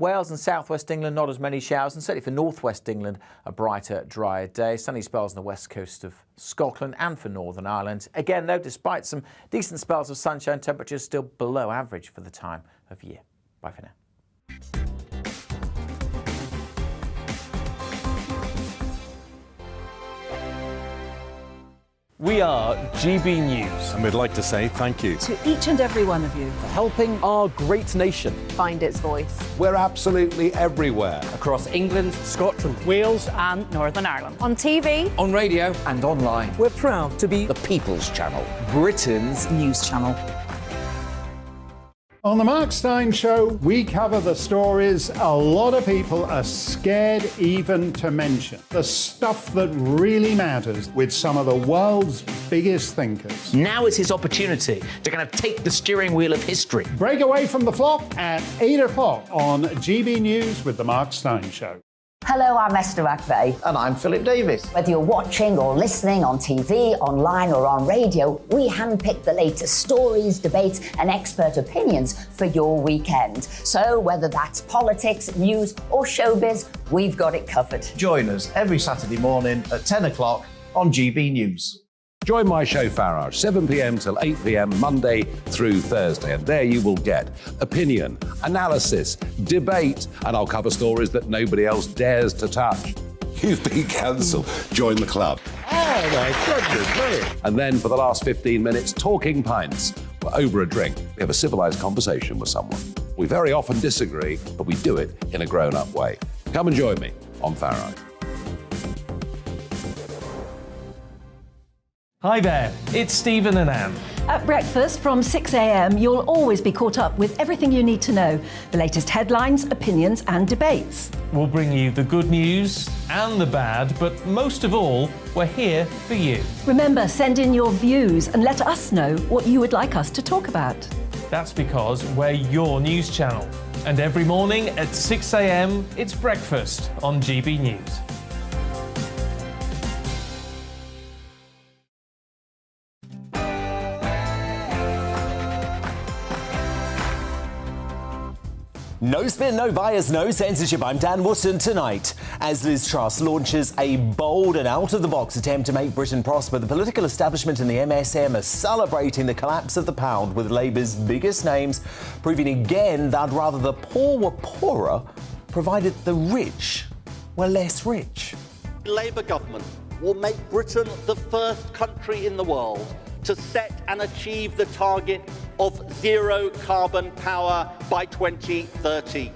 Wales and southwest England, not as many showers, and certainly for northwest England, a brighter, drier day. Sunny spells on the west coast of Scotland and for Northern Ireland. Again, though, despite some decent spells of sunshine, temperatures still below average for the time of year. Bye for now. We are GB News. And we'd like to say thank you to each and every one of you for helping our great nation find its voice. We're absolutely everywhere. Across England, Scotland, Wales and Northern Ireland. On TV, on radio and online. We're proud to be the People's Channel, Britain's news channel. On the Mark Steyn Show, we cover the stories a lot of people are scared even to mention. The stuff that really matters with some of the world's biggest thinkers. Now is his opportunity to kind of take the steering wheel of history. Break away from the flop at 8 o'clock on GB News with the Mark Steyn Show. Hello, I'm Esther McVeigh. And I'm Philip Davis. Whether you're watching or listening on TV, online or on radio, we handpick the latest stories, debates and expert opinions for your weekend. So whether that's politics, news or showbiz, we've got it covered. Join us every Saturday morning at 10 o'clock on GB News. Join my show Farage, 7 p.m. till 8 p.m. Monday through Thursday. And there you will get opinion, analysis, debate, and I'll cover stories that nobody else dares to touch. You've been cancelled. Join the club. Oh my goodness, brilliant. And then for the last 15 minutes, talking pints. We're over a drink. We have a civilised conversation with someone. We very often disagree, but we do it in a grown-up way. Come and join me on Farage. Hi there, it's Stephen and Anne. At breakfast from 6 a.m, you'll always be caught up with everything you need to know, the latest headlines, opinions and debates. We'll bring you the good news and the bad, but most of all, we're here for you. Remember, send in your views and let us know what you would like us to talk about. That's because we're your news channel. And every morning at 6 a.m, it's breakfast on GB News. No spin, no bias, no censorship. I'm Dan Wootton tonight. As Liz Truss launches a bold and out-of-the-box attempt to make Britain prosper, the political establishment and the MSM are celebrating the collapse of the pound, with Labour's biggest names proving again that rather the poor were poorer, provided the rich were less rich. The Labour government will make Britain the first country in the world to set and achieve the target of zero carbon power by 2030.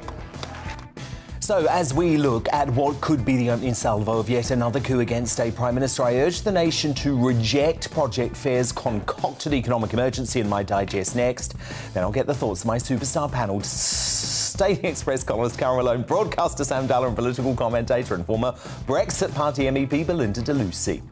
So, as we look at what could be the opening salvo of yet another coup against a Prime Minister, I urge the nation to reject Project Fair's concocted economic emergency in my digest next. Then I'll get the thoughts of my superstar panel, Daily Express columnist Carol Malone, broadcaster Sam Dallar and political commentator and former Brexit Party MEP Belinda de Lucy.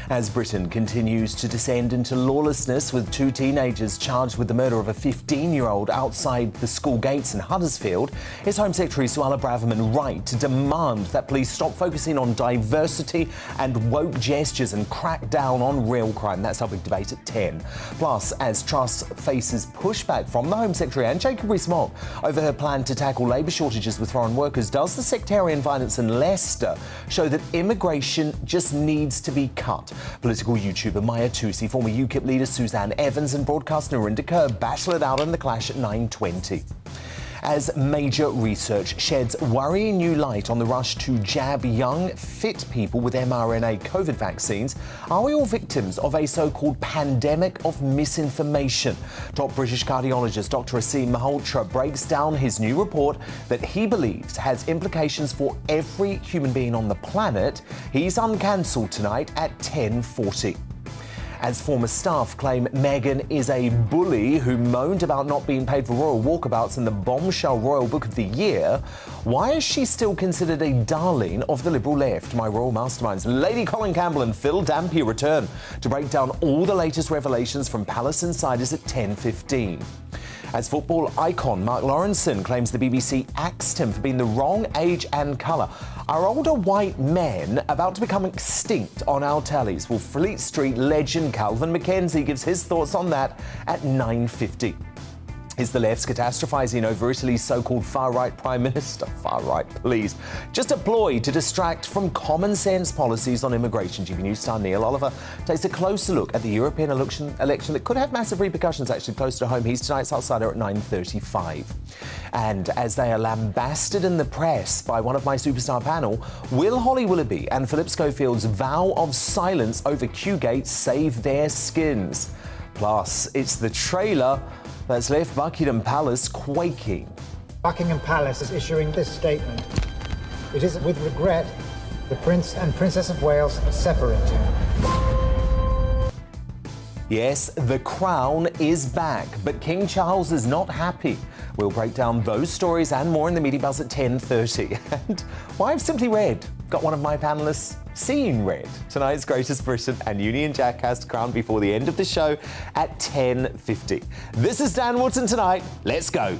As Britain continues to descend into lawlessness, with two teenagers charged with the murder of a 15-year-old outside the school gates in Huddersfield, is Home Secretary Suella Braverman right to demand that police stop focusing on diversity and woke gestures and crack down on real crime? That's our big debate at 10. Plus, as Truss faces pushback from the Home Secretary and Jacob Rees-Mogg over her plan to tackle labour shortages with foreign workers, does the sectarian violence in Leicester show that immigration just needs to be cut? Political YouTuber Maya Tusi, former UKIP leader Suzanne Evans and broadcaster Narinda Kerr battle it out in the clash at 9:20. As major research sheds worrying new light on the rush to jab young, fit people with mRNA COVID vaccines, are we all victims of a so-called pandemic of misinformation? Top British cardiologist Dr. Aseem Malhotra breaks down his new report that he believes has implications for every human being on the planet. He's uncancelled tonight at 10:40. As former staff claim Meghan is a bully who moaned about not being paid for royal walkabouts in the bombshell Royal Book of the Year, why is she still considered a darling of the Liberal left? My royal masterminds, Lady Colin Campbell and Phil Dampier, return to break down all the latest revelations from Palace insiders at 10:15. As football icon Mark Lawrenson claims the BBC axed him for being the wrong age and colour. Are older white men about to become extinct on our tallies? Well, Fleet Street legend Calvin McKenzie gives his thoughts on that at 9:50. Is the left's catastrophising over Italy's so-called far-right Prime Minister? Far-right, please. Just a ploy to distract from common-sense policies on immigration. GBNews star Neil Oliver takes a closer look at the European election that could have massive repercussions actually close to home. He's tonight's outsider at 9:35. And as they are lambasted in the press by one of my superstar panel, will Holly Willoughby and Philip Schofield's vow of silence over Qgate save their skins? Plus, it's the trailer that's left Buckingham Palace quaking. Buckingham Palace is issuing this statement. It is with regret the Prince and Princess of Wales are separating. Yes, the crown is back, but King Charles is not happy. We'll break down those stories and more in the Media Buzz at 10:30. And why I've simply read, got one of my panellists seeing red. Tonight's Greatest Britain and Union Jack has to crown before the end of the show at 10:50. This is Dan Wootton tonight. Let's go.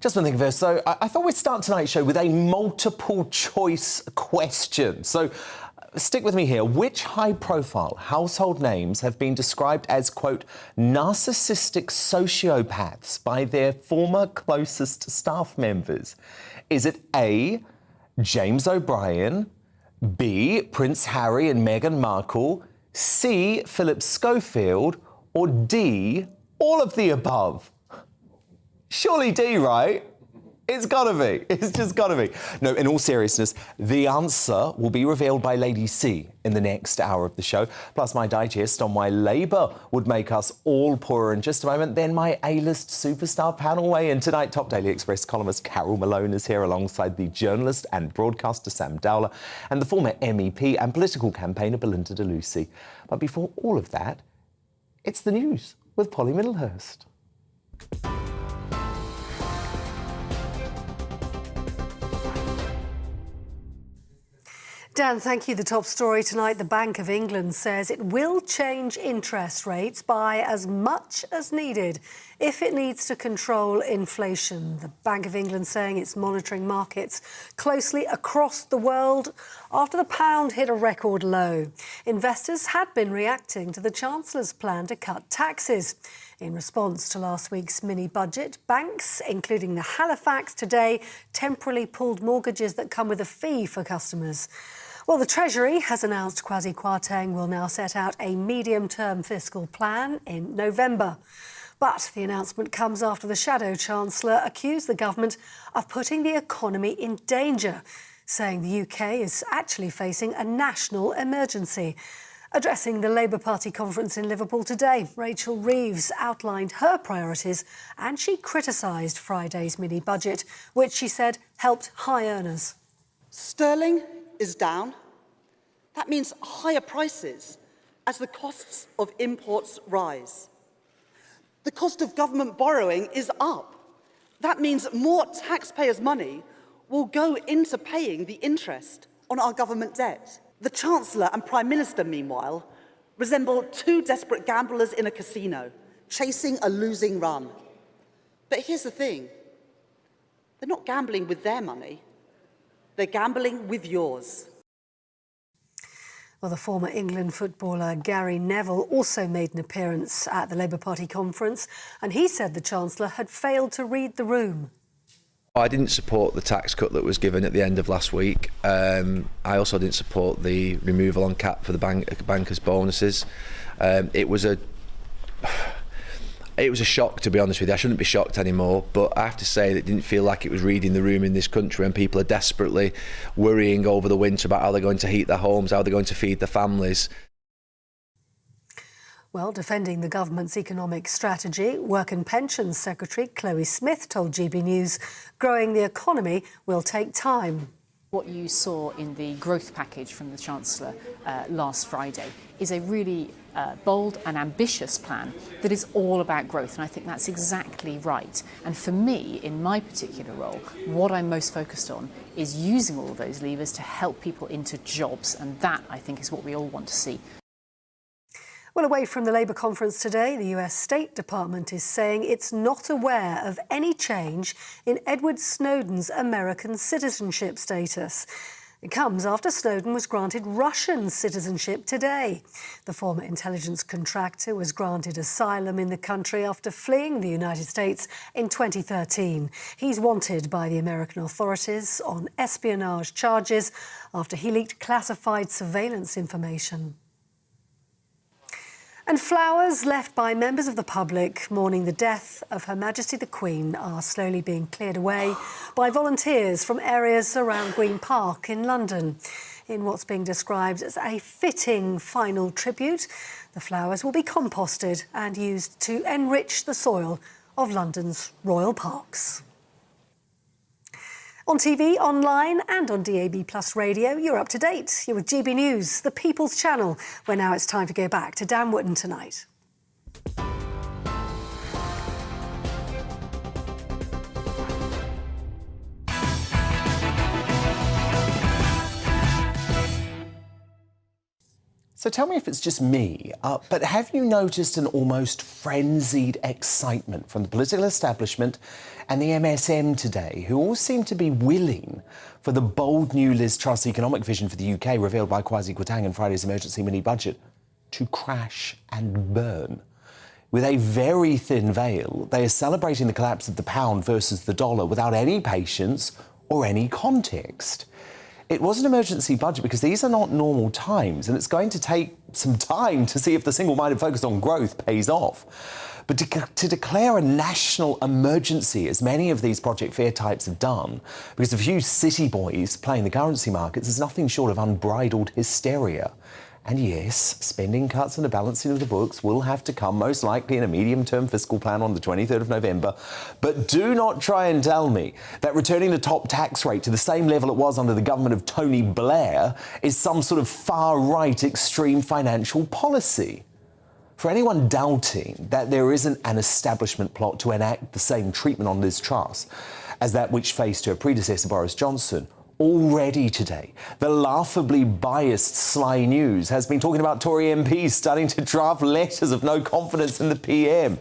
Just one thing first. So I thought we'd start tonight's show with a multiple choice question. So stick with me here. Which high-profile household names have been described as, quote, narcissistic sociopaths by their former closest staff members? Is it A, James O'Brien, B, Prince Harry and Meghan Markle, C, Philip Schofield, or D, all of the above? Surely D, right? It's gotta be. It's just gotta be. No, in all seriousness, the answer will be revealed by Lady C in the next hour of the show. Plus my digest on why Labour would make us all poorer in just a moment. Then my A-list superstar panel weigh in tonight. Top Daily Express columnist Carol Malone is here alongside the journalist and broadcaster Sam Dowler and the former MEP and political campaigner Belinda de Lucy. But before all of that, it's the news with Polly Middlehurst. Dan, thank you. The top story tonight, the Bank of England says it will change interest rates by as much as needed if it needs to control inflation. The Bank of England saying it's monitoring markets closely across the world after the pound hit a record low. Investors had been reacting to the Chancellor's plan to cut taxes. In response to last week's mini-budget, banks, including the Halifax today, temporarily pulled mortgages that come with a fee for customers. Well, the Treasury has announced Kwasi Kwarteng will now set out a medium-term fiscal plan in November. But the announcement comes after the Shadow Chancellor accused the government of putting the economy in danger, saying the UK is actually facing a national emergency. Addressing the Labour Party conference in Liverpool today, Rachel Reeves outlined her priorities and she criticised Friday's mini-budget, which she said helped high earners. Sterling is down. That means higher prices as the costs of imports rise. The cost of government borrowing is up. That means more taxpayers' money will go into paying the interest on our government debt. The Chancellor and Prime Minister, meanwhile, resemble two desperate gamblers in a casino, chasing a losing run. But here's the thing. They're not gambling with their money. They're gambling with yours. Well, the former England footballer Gary Neville also made an appearance at the Labour Party conference, and he said the Chancellor had failed to read the room. I didn't support the tax cut that was given at the end of last week. I also didn't support the removal on cap for the bankers' bonuses. It was a shock, to be honest with you. I shouldn't be shocked anymore, but I have to say that it didn't feel like it was reading the room in this country, and people are desperately worrying over the winter about how they're going to heat their homes, how they're going to feed their families. Well, defending the government's economic strategy, Work and Pensions Secretary Chloe Smith told GB News growing the economy will take time. What you saw in the growth package from the Chancellor last Friday is a really bold and ambitious plan that is all about growth, and I think that's exactly right. And for me, in my particular role, what I'm most focused on is using all of those levers to help people into jobs, and that, I think, is what we all want to see. Well, away from the Labour conference today, the US State Department is saying it's not aware of any change in Edward Snowden's American citizenship status. It comes after Snowden was granted Russian citizenship today. The former intelligence contractor was granted asylum in the country after fleeing the United States in 2013. He's wanted by the American authorities on espionage charges after he leaked classified surveillance information. And flowers left by members of the public mourning the death of Her Majesty the Queen are slowly being cleared away by volunteers from areas around Green Park in London. In what's being described as a fitting final tribute, the flowers will be composted and used to enrich the soil of London's royal parks. On TV, online and on DAB+ radio, you're up to date. You're with GB News, the People's Channel, where now it's time to go back to Dan Wootton tonight. So tell me if it's just me, but have you noticed an almost frenzied excitement from the political establishment and the MSM today, who all seem to be willing for the bold new Liz Truss economic vision for the UK, revealed by Kwasi Kwarteng in Friday's emergency mini-budget, to crash and burn? With a very thin veil, they are celebrating the collapse of the pound versus the dollar without any patience or any context. It was an emergency budget because these are not normal times, and it's going to take some time to see if the single-minded focus on growth pays off. But to declare a national emergency, as many of these Project Fair types have done, because of a few city boys playing the currency markets, is nothing short of unbridled hysteria. And yes, spending cuts and a balancing of the books will have to come most likely in a medium-term fiscal plan on the 23rd of November. But do not try and tell me that returning the top tax rate to the same level it was under the government of Tony Blair is some sort of far-right extreme financial policy. For anyone doubting that there isn't an establishment plot to enact the same treatment on Liz Truss as that which faced her predecessor Boris Johnson, already today, the laughably biased Sly News has been talking about Tory MPs starting to draft letters of no confidence in the PM.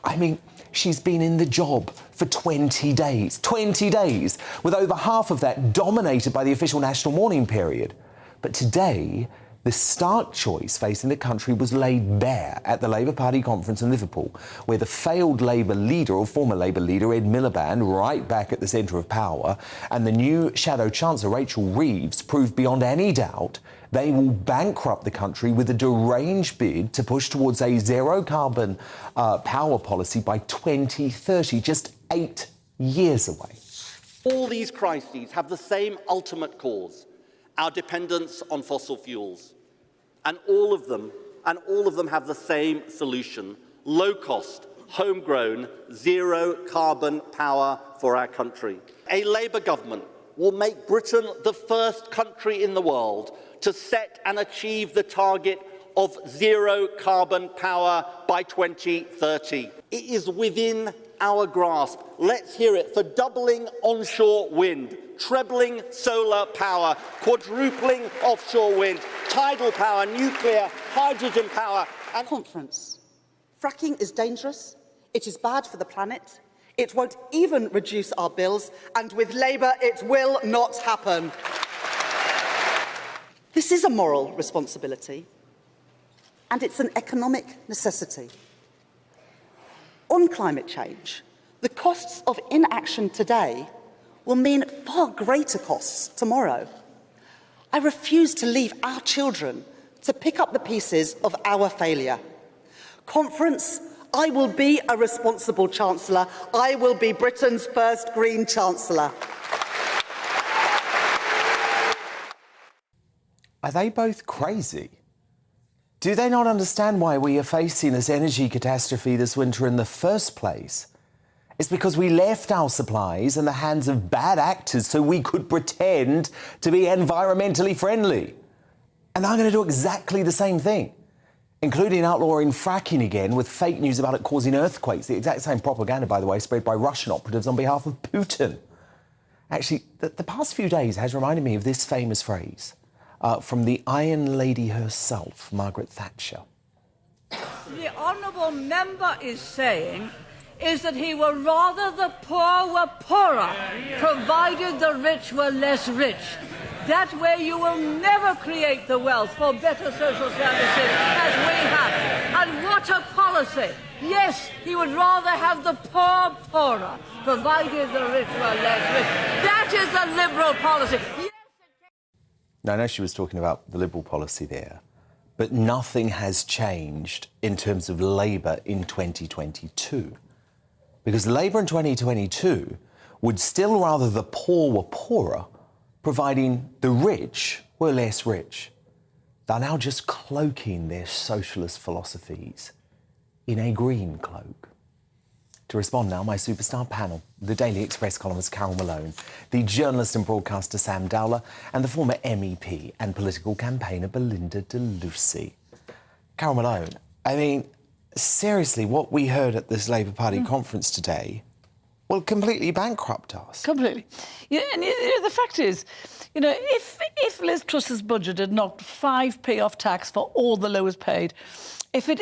I mean, she's been in the job for 20 days. 20 days, with over half of that dominated by the official national mourning period. But today, the stark choice facing the country was laid bare at the Labour Party conference in Liverpool, where the failed Labour leader, or former Labour leader, Ed Miliband, right back at the centre of power, and the new Shadow Chancellor, Rachel Reeves, proved beyond any doubt they will bankrupt the country with a deranged bid to push towards a zero-carbon power policy by 2030, just 8 years away. All these crises have the same ultimate cause: our dependence on fossil fuels. And all of them have the same solution: low-cost, homegrown, zero-carbon power for our country. A Labour government will make Britain the first country in the world to set and achieve the target of zero-carbon power by 2030. It is within our grasp. Let's hear it for doubling onshore wind, trebling solar power, quadrupling offshore wind, tidal power, nuclear, hydrogen power, and conference. Fracking is dangerous, it is bad for the planet, it won't even reduce our bills, and with Labour it will not happen. This is a moral responsibility, and it's an economic necessity. On climate change, the costs of inaction today will mean far greater costs tomorrow. I refuse to leave our children to pick up the pieces of our failure. Conference, I will be a responsible Chancellor. I will be Britain's first Green Chancellor. Are they both crazy? Do they not understand why we are facing this energy catastrophe this winter in the first place? It's because we left our supplies in the hands of bad actors so we could pretend to be environmentally friendly. And they're going to do exactly the same thing, including outlawing fracking again with fake news about it causing earthquakes. The exact same propaganda, by the way, spread by Russian operatives on behalf of Putin. Actually, the past few days has reminded me of this famous phrase from the Iron Lady herself, Margaret Thatcher. the honourable member is saying is that he would rather the poor were poorer, provided the rich were less rich. That way you will never create the wealth for better social services as we have. And what a policy! Yes, he would rather have the poor poorer, provided the rich were less rich. That is a Liberal policy. Now, I know she was talking about the Liberal policy there, but nothing has changed in terms of Labour in 2022. Because Labour in 2022 would still rather the poor were poorer, providing the rich were less rich. They're now just cloaking their socialist philosophies in a green cloak. To respond now, my superstar panel, the Daily Express columnist Carol Malone, the journalist and broadcaster Sam Dowler, and the former MEP and political campaigner Belinda de Lucy. Carol Malone, I mean, seriously, what we heard at this Labour Party conference today will completely bankrupt us. Completely. Yeah, and the fact is, if Liz Truss's budget had knocked 5p off tax for all the lowest paid, if it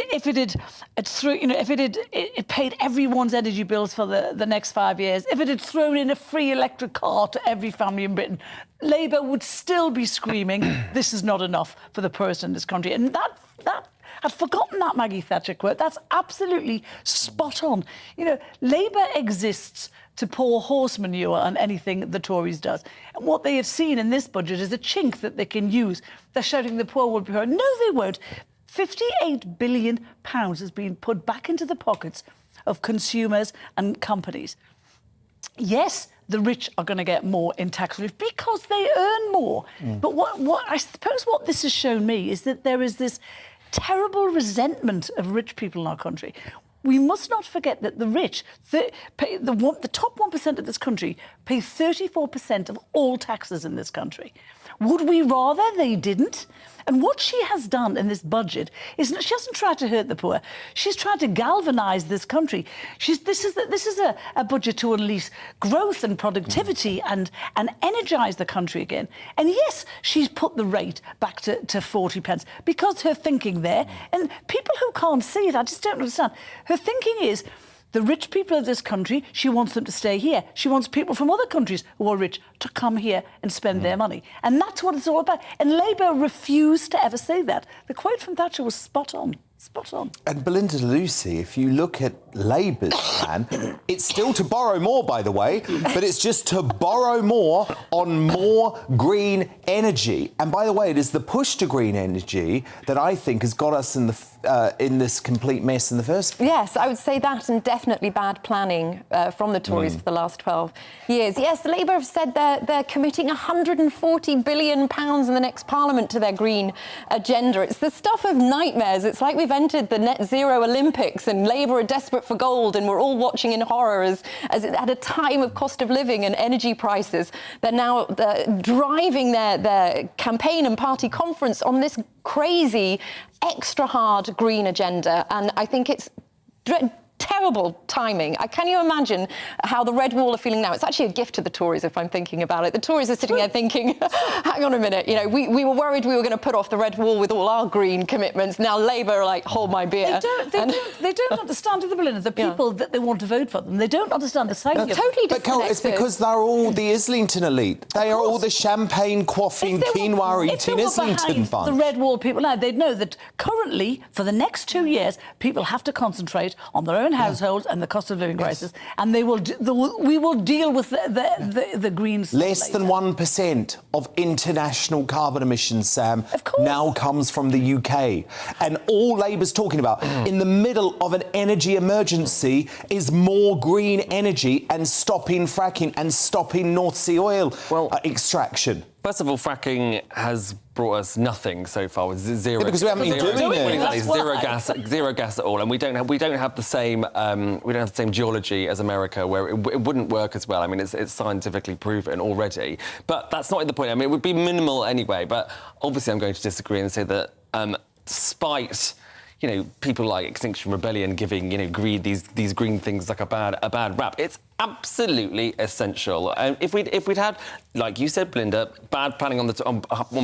paid everyone's energy bills for the next 5 years, if it had thrown in a free electric car to every family in Britain, Labour would still be screaming, this is not enough for the poorest in this country. And that I'd forgotten that Maggie Thatcher quote. That's absolutely spot on. Labour exists to pour horse manure on anything the Tories does. And what they have seen in this budget is a chink that they can use. They're shouting the poor will be poorer. No, they won't. £58 billion has been put back into the pockets of consumers and companies. Yes, the rich are going to get more in tax relief because they earn more. But what I suppose what this has shown me is that there is this terrible resentment of rich people in our country. We must not forget that the rich, the top 1% of this country, pay 34% of all taxes in this country. Would we rather they didn't? And what she has done in this budget is she hasn't tried to hurt the poor. She's tried to galvanise this country. This is a budget to unleash growth and productivity and energise the country again. And yes, she's put the rate back to 40 pence because her thinking there, and people who can't see it, I just don't understand. Her thinking is, the rich people of this country, she wants them to stay here. She wants people from other countries who are rich to come here and spend their money. And that's what it's all about. And Labour refused to ever say that. The quote from Thatcher was spot on. Spot on. And Belinda de Lucy, if you look at Labour's plan, it's still to borrow more, by the way, but it's just to borrow more on more green energy. And by the way, it is the push to green energy that I think has got us in this complete mess in the first place. Yes, I would say that, and definitely bad planning from the Tories for the last 12 years. Yes, Labour have said they're committing £140 billion in the next Parliament to their green agenda. It's the stuff of nightmares. It's like we've entered the net zero Olympics and Labour are desperate for gold and we're all watching in horror as at a time of cost of living and energy prices. They're now driving their campaign and party conference on this crazy, extra hard green agenda. And I think it's terrible timing. Can you imagine how the Red Wall are feeling now? It's actually a gift to the Tories, if I'm thinking about it. The Tories are sitting there thinking, hang on a minute, we were worried we were going to put off the Red Wall with all our green commitments. Now Labour are like, hold my beer. They don't understand, the people that they want to vote for them. They don't understand the psyche. Totally But Carol, it's because they're all the Islington elite. They are all the champagne quaffing, quinoa eating Islington bunch. The Red Wall people now, they'd know that currently, for the next 2 years, people have to concentrate on their own households and the cost of living crisis, and we will deal with the Greens. Less than 1% of international carbon emissions, Sam, now comes from the UK. And all Labour's talking about in the middle of an energy emergency is more green energy and stopping fracking and stopping North Sea oil extraction. First of all, fracking has brought us nothing so far with zero. Yeah, because we haven't been doing it. Zero gas at all, and we don't have the same geology as America, where it wouldn't work as well. I mean, it's scientifically proven already, but that's not the point. I mean, it would be minimal anyway. But obviously, I'm going to disagree and say that despite people like Extinction Rebellion giving these green things like a bad rap, it's absolutely essential. If we'd had, like you said, Belinda, bad planning on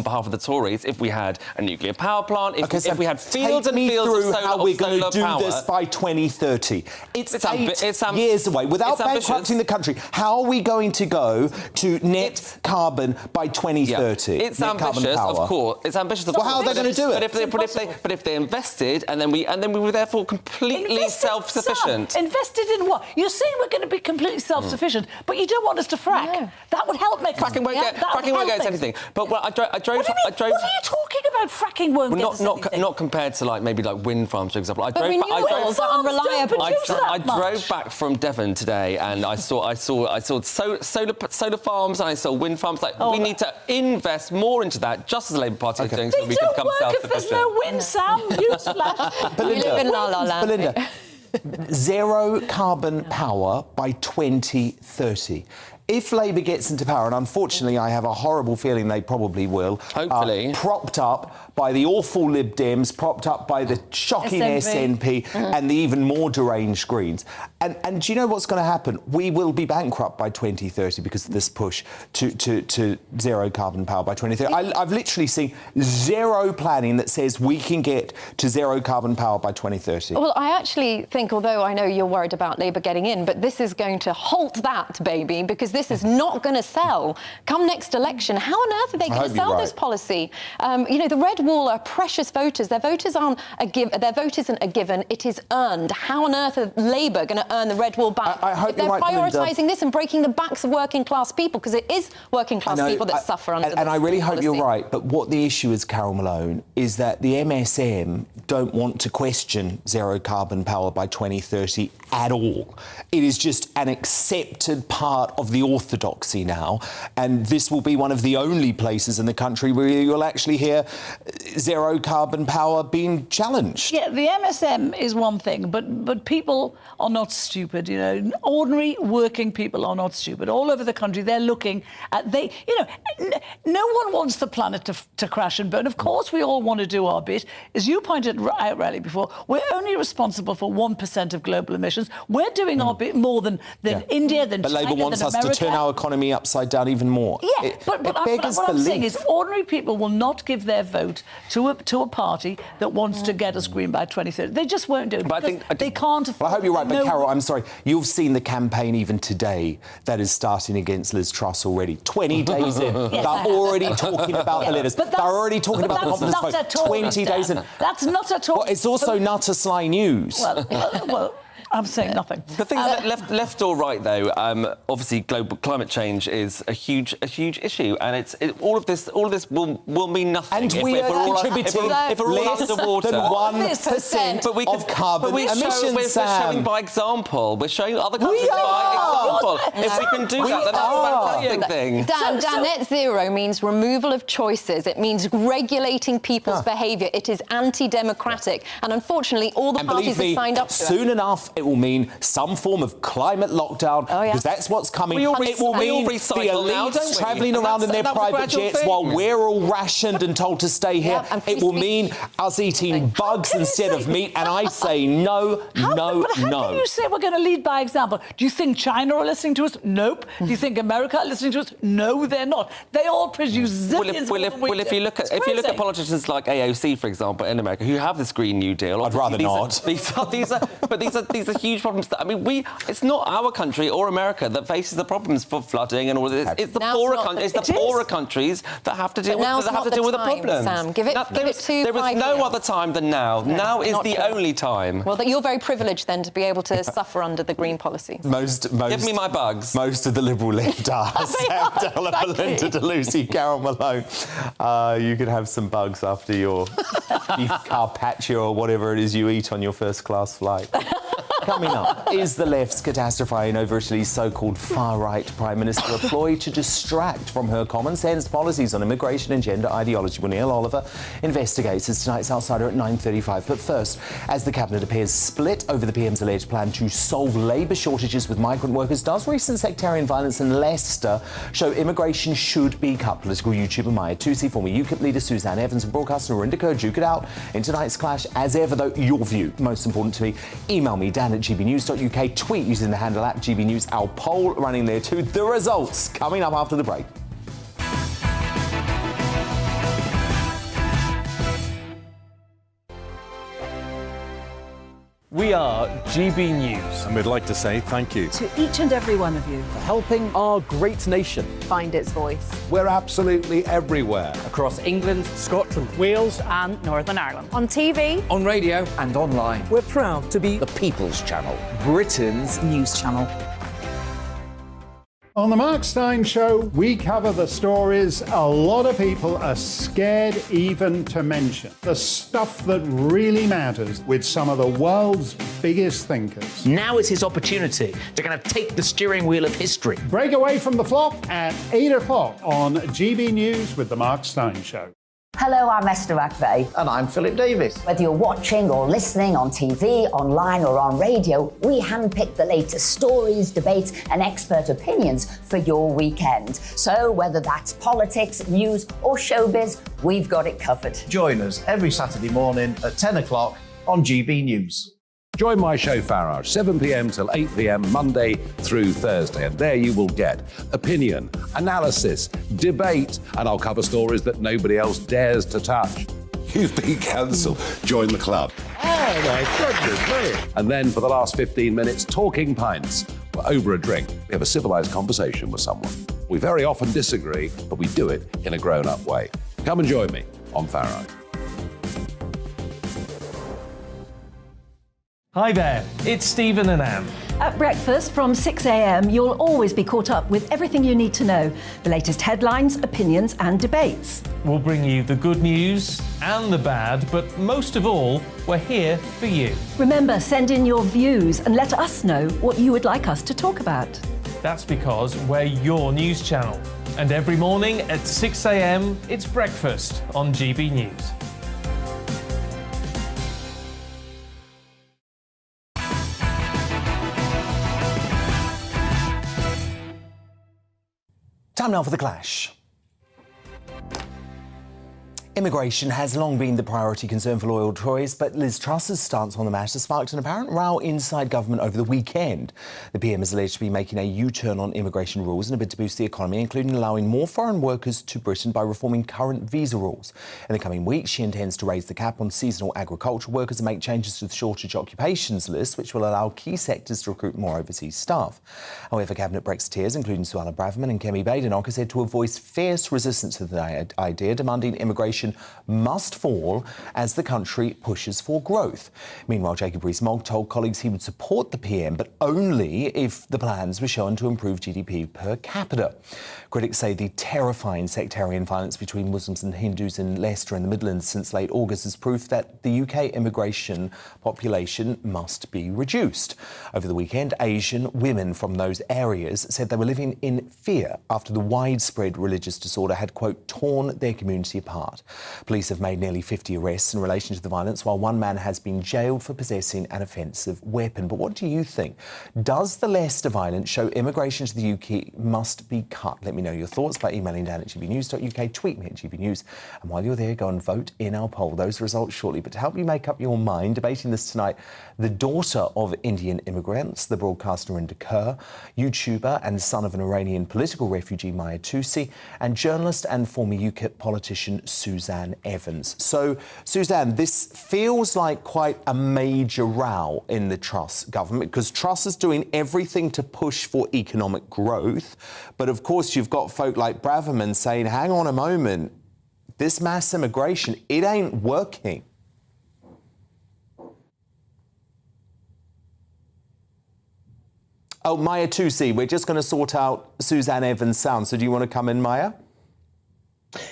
behalf of the Tories, if we had a nuclear power plant, if we had fields and fields of solar, how we're going to do power, this by 2030. It's 8 years years away. Without bankrupting the country, how are we going to go to net carbon by 2030? Yeah. It's ambitious, of course. It's ambitious, of course. Well, how are they going to do it? But if they invested, and then we were therefore completely self-sufficient. Sam, invested in what? You're saying we're going to be completely self-sufficient, but you don't want us to frack. No. That would help make fracking won't get us anything. But I drove. What are you talking about? Fracking won't get us anything. Not compared to like maybe like wind farms, for example. But renewables are unreliable. I drove back from Devon today, and I saw solar farms, and I saw wind farms. Like we need to invest more into that, just as the Labour Party is doing, so we can become self-sufficient. If there's no wind, Sam. Newsflash. You live in La La Land. Belinda, zero carbon power by 2030. If Labour gets into power, and unfortunately I have a horrible feeling they probably will, hopefully, propped up by the awful Lib Dems, propped up by the shocking SNP and the even more deranged Greens. And do you know what's going to happen? We will be bankrupt by 2030 because of this push to zero carbon power by 2030. I've literally seen zero planning that says we can get to zero carbon power by 2030. Well, I actually think, although I know you're worried about Labour getting in, but this is going to halt that, baby, because this is not going to sell. Come next election, how on earth are they going to sell this policy? You know, the Red Wall are precious voters. Their vote isn't a given, it is earned. How on earth are Labour going to earn the Red Wall back if they're prioritising this and breaking the backs of working class people? Because it is working class people that suffer under this. And I really hope you're right, but what the issue is, Carol Malone, is that the MSM don't want to question zero carbon power by 2030 at all. It is just an accepted part of the orthodoxy now, and this will be one of the only places in the country where you'll actually hear zero carbon power being challenged. Yeah, the MSM is one thing, but people are not stupid, you know. Ordinary working people are not stupid. All over the country, they're looking at no one wants the planet to crash and burn. Of course, we all want to do our bit. As you pointed out, Riley, before, we're only responsible for 1% of global emissions. We're doing our bit more than India, than But China, Labour wants than us America. to turn our economy upside down even more. Yeah, but what I'm saying is ordinary people will not give their vote to a party that wants to get us green by 2030. They just won't do it. But they can't afford. Well, I hope you're right, but Carol, I'm sorry. You've seen the campaign even today that is starting against Liz Truss already. 20 days in. Yes, they're already talking about the letters. They're already talking about the confidence vote. 20 days in. That's not at all. Well, it's also nutter sly news. Well, I'm saying nothing. The thing is, left or right, though, obviously global climate change is a huge issue, and all of this will mean nothing. And we are contributing if we're all underwater. Less than 1% of carbon emissions. We're showing by example. We're showing other countries by example. If we can do that, then that's a fantastic thing. Dan, net zero means removal of choices. It means regulating people's behaviour. It is anti-democratic, and unfortunately, all the parties have signed up to it. Soon enough, it will mean some form of climate lockdown, because that's what's coming. It will mean the elites travelling around in their private jets while we're all rationed and told to stay here. It will mean us eating bugs instead of meat, and I say no. But how can you say we're going to lead by example? Do you think China are listening to us? Nope. Do you think America are listening to us? No, they're not. They all produce zillions if you look at politicians like AOC, for example, in America, who have this Green New Deal, I'd rather not. These are huge problems. It's not our country or America that faces the problems for flooding and all this. It's the poorer countries that have to deal with the problems. Sam, give it 2 5 years. There is no other time than now. Now is the only time. Well, you're very privileged then to be able to suffer under the Green policy. Give me my bugs. Most of the Liberal left are. Sam Della, Belinda DeLucy, Carol Malone. You could have some bugs after your beef carpaccio or whatever it is you eat on your first-class flight. Coming up, is the left's catastrophizing over Italy's so-called far-right Prime Minister a ploy to distract from her common-sense policies on immigration and gender ideology? Well, Neil Oliver investigates as tonight's Outsider at 9:35. But first, as the Cabinet appears split over the PM's alleged plan to solve labour shortages with migrant workers, does recent sectarian violence in Leicester show immigration should be cut? Political YouTuber Maya Tusi, former UKIP leader Suzanne Evans and broadcaster Narinda Kaur duke it out in tonight's clash. As ever, though, your view, most important to me. Email me, Dan at GBNews.uk. Tweet using the handle at GBNews. Our poll running there too. The results coming up after the break. We are GB News. And we'd like to say thank you To each and every one of you. for helping our great nation. Find its voice. We're absolutely everywhere. Across England, Scotland, Wales and Northern Ireland. On TV, on radio, And online. we're proud to be The People's Channel. Britain's news channel. On the Mark Steyn Show, we cover the stories a lot of people are scared even to mention. The stuff that really matters with some of the world's biggest thinkers. Now is his opportunity to kind of take the steering wheel of history. Break away from the flop at 8 o'clock on GB News with the Mark Steyn Show. Hello, I'm Esther McVeigh. And I'm Philip Davis. Whether you're watching or listening on TV, online or on radio, we handpick the latest stories, debates and expert opinions for your weekend. So whether that's politics, news or showbiz, we've got it covered. Join us every Saturday morning at 10 o'clock on GB News. Join my show Farage, 7 p.m. till 8 p.m. Monday through Thursday. And there you will get opinion, analysis, debate, and I'll cover stories that nobody else dares to touch. You've been cancelled. Join the club. Oh my goodness me. And then for the last 15 minutes, talking pints. We're over a drink. We have a civilised conversation with someone. We very often disagree, but we do it in a grown-up way. Come and join me on Farage. Hi there, it's Stephen and Anne. At breakfast from 6 a.m, you'll always be caught up with everything you need to know, the latest headlines, opinions and debates. We'll bring you the good news and the bad, but most of all, we're here for you. Remember, send in your views and let us know what you would like us to talk about. That's because we're your news channel. And every morning at 6 a.m, it's breakfast on GB News. Time now for The Clash. Immigration has long been the priority concern for loyal Tories, but Liz Truss's stance on the matter sparked an apparent row inside government over the weekend. The PM is alleged to be making a U-turn on immigration rules in a bid to boost the economy, including allowing more foreign workers to Britain by reforming current visa rules. In the coming weeks, she intends to raise the cap on seasonal agricultural workers and make changes to the shortage occupations list, which will allow key sectors to recruit more overseas staff. However, Cabinet Brexiteers, including Suella Braverman and Kemi Badenoch, are said to have voiced fierce resistance to the idea, demanding immigration must fall as the country pushes for growth. Meanwhile, Jacob Rees-Mogg told colleagues he would support the PM, but only if the plans were shown to improve GDP per capita. Critics say the terrifying sectarian violence between Muslims and Hindus in Leicester and the Midlands since late August is proof that the UK immigration population must be reduced. Over the weekend, Asian women from those areas said they were living in fear after the widespread religious disorder had, quote, torn their community apart. Police have made nearly 50 arrests in relation to the violence, while one man has been jailed for possessing an offensive weapon. But what do you think? Does the Leicester violence show immigration to the UK must be cut? Let me know your thoughts by emailing Dan at gbnews.uk, tweet me at gbnews, and while you're there, go and vote in our poll. Those results shortly. But to help you make up your mind, debating this tonight, the daughter of Indian immigrants, the broadcaster Narinder Kaur, YouTuber and son of an Iranian political refugee Maya Tousi, and journalist and former UKIP politician Suzanne Evans. So, Suzanne, this feels like quite a major row in the Truss government, because Truss is doing everything to push for economic growth. But of course, you've got folk like Braverman saying, hang on a moment, this mass immigration, it ain't working. Oh, Maya Tousi, we're just going to sort out Suzanne Evans' sound. So do you want to come in, Maya?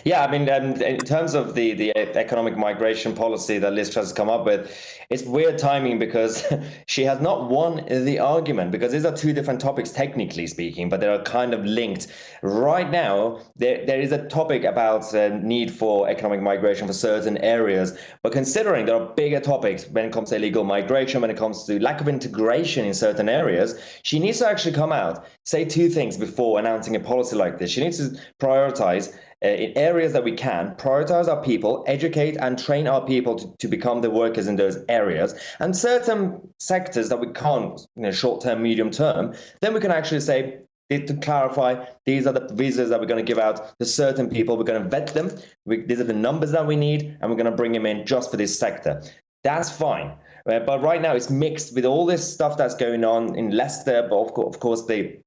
Yeah, I mean, in terms of the economic migration policy that Liz Truss has come up with, it's weird timing because she has not won the argument, because these are two different topics, technically speaking, but they are kind of linked. Right now, there is a topic about the need for economic migration for certain areas, but considering there are bigger topics when it comes to illegal migration, when it comes to lack of integration in certain areas, she needs to actually come out, say two things before announcing a policy like this. She needs to prioritize in areas that we can, prioritize our people, educate and train our people to become the workers in those areas, and certain sectors that we can't, short term, medium term, then we can actually say, to clarify, these are the visas that we're going to give out to certain people. We're going to vet them. These are the numbers that we need, and we're going to bring them in just for this sector. That's fine. But right now it's mixed with all this stuff that's going on in Leicester, but of course the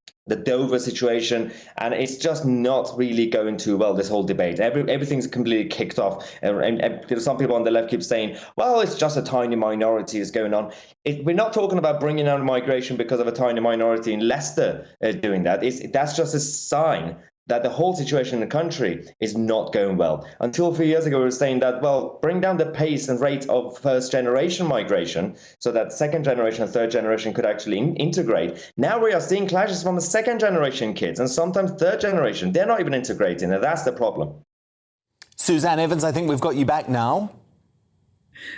Dover situation, and it's just not really going too well, this whole debate. Everything's completely kicked off. And some people on the left keep saying, well, it's just a tiny minority is going on. We're not talking about bringing down migration because of a tiny minority in Leicester doing that. That's just a sign that the whole situation in the country is not going well. Until a few years ago, we were saying that, well, bring down the pace and rate of first-generation migration so that second-generation and third-generation could actually integrate. Now we are seeing clashes from the second-generation kids and sometimes third-generation. They're not even integrating, and that's the problem. Suzanne Evans, I think we've got you back now.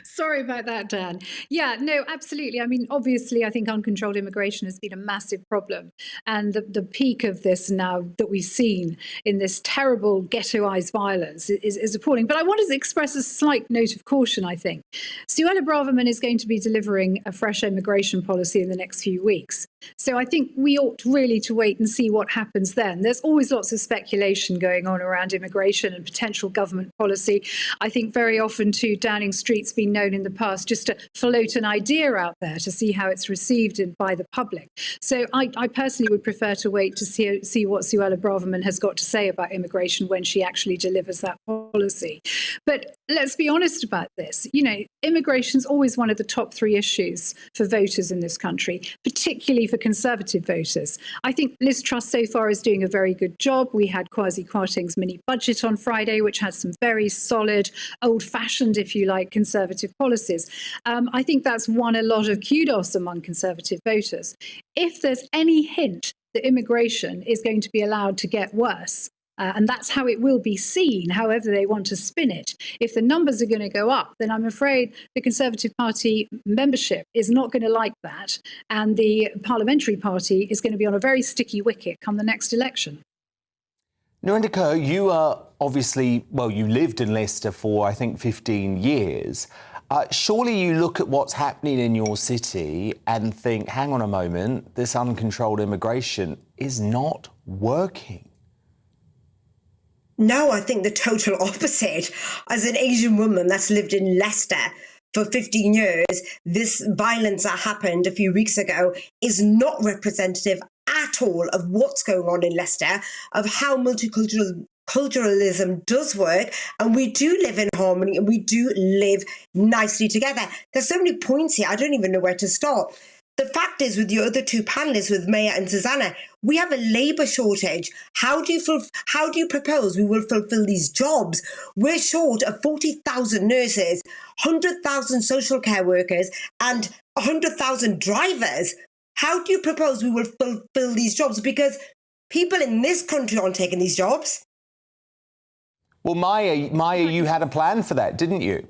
Sorry about that, Dan. Yeah, no, absolutely. I mean, obviously, I think uncontrolled immigration has been a massive problem. And the peak of this now that we've seen in this terrible ghettoized violence is appalling. But I wanted to express a slight note of caution, I think. Suella Braverman is going to be delivering a fresh immigration policy in the next few weeks. So I think we ought really to wait and see what happens then. There's always lots of speculation going on around immigration and potential government policy. I think very often, too, Downing Street's been known in the past just to float an idea out there to see how it's received by the public. So I personally would prefer to wait to see what Suella Braverman has got to say about immigration when she actually delivers that policy. But let's be honest about this. Immigration's always one of the top 3 issues for voters in this country, particularly for Conservative voters. I think Liz Truss so far is doing a very good job. We had Kwasi Kwarteng's mini budget on Friday, which has some very solid, old-fashioned, if you like, Conservative policies. I think that's won a lot of kudos among Conservative voters. If there's any hint that immigration is going to be allowed to get worse, and that's how it will be seen, however they want to spin it. If the numbers are going to go up, then I'm afraid the Conservative Party membership is not going to like that. And the Parliamentary Party is going to be on a very sticky wicket come the next election. Nurinder Kaur, you are obviously, you lived in Leicester for, I think, 15 years. Surely you look at what's happening in your city and think, hang on a moment, this uncontrolled immigration is not working. No, I think the total opposite. As an Asian woman that's lived in Leicester for 15 years, this violence that happened a few weeks ago is not representative at all of what's going on in Leicester, of how multiculturalism does work, and we do live in harmony and we do live nicely together. There's so many points here, I don't even know where to start. The fact is, with your other 2 panellists, with Maya and Susanna, we have a labour shortage. How do you propose we will fulfil these jobs? We're short of 40,000 nurses, 100,000 social care workers, and 100,000 drivers. How do you propose we will fulfil these jobs? Because people in this country aren't taking these jobs. Well, Maya, you had a plan for that, didn't you?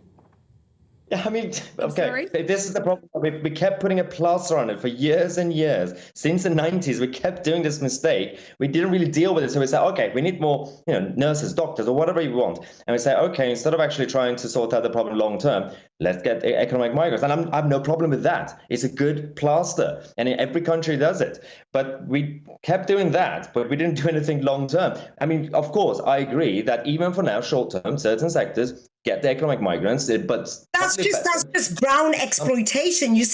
Yeah, I mean, okay, this is the problem. We kept putting a plaster on it for years and years. Since the 90s, we kept doing this mistake. We didn't really deal with it. So we said, okay, we need more, nurses, doctors, or whatever you want. And we say, okay, instead of actually trying to sort out the problem long term, let's get economic migrants. And I have no problem with that. It's a good plaster. And every country does it. But we kept doing that, but we didn't do anything long term. I mean, of course, I agree that even for now, short term, certain sectors get the economic migrants, but that's just brown exploitation. You're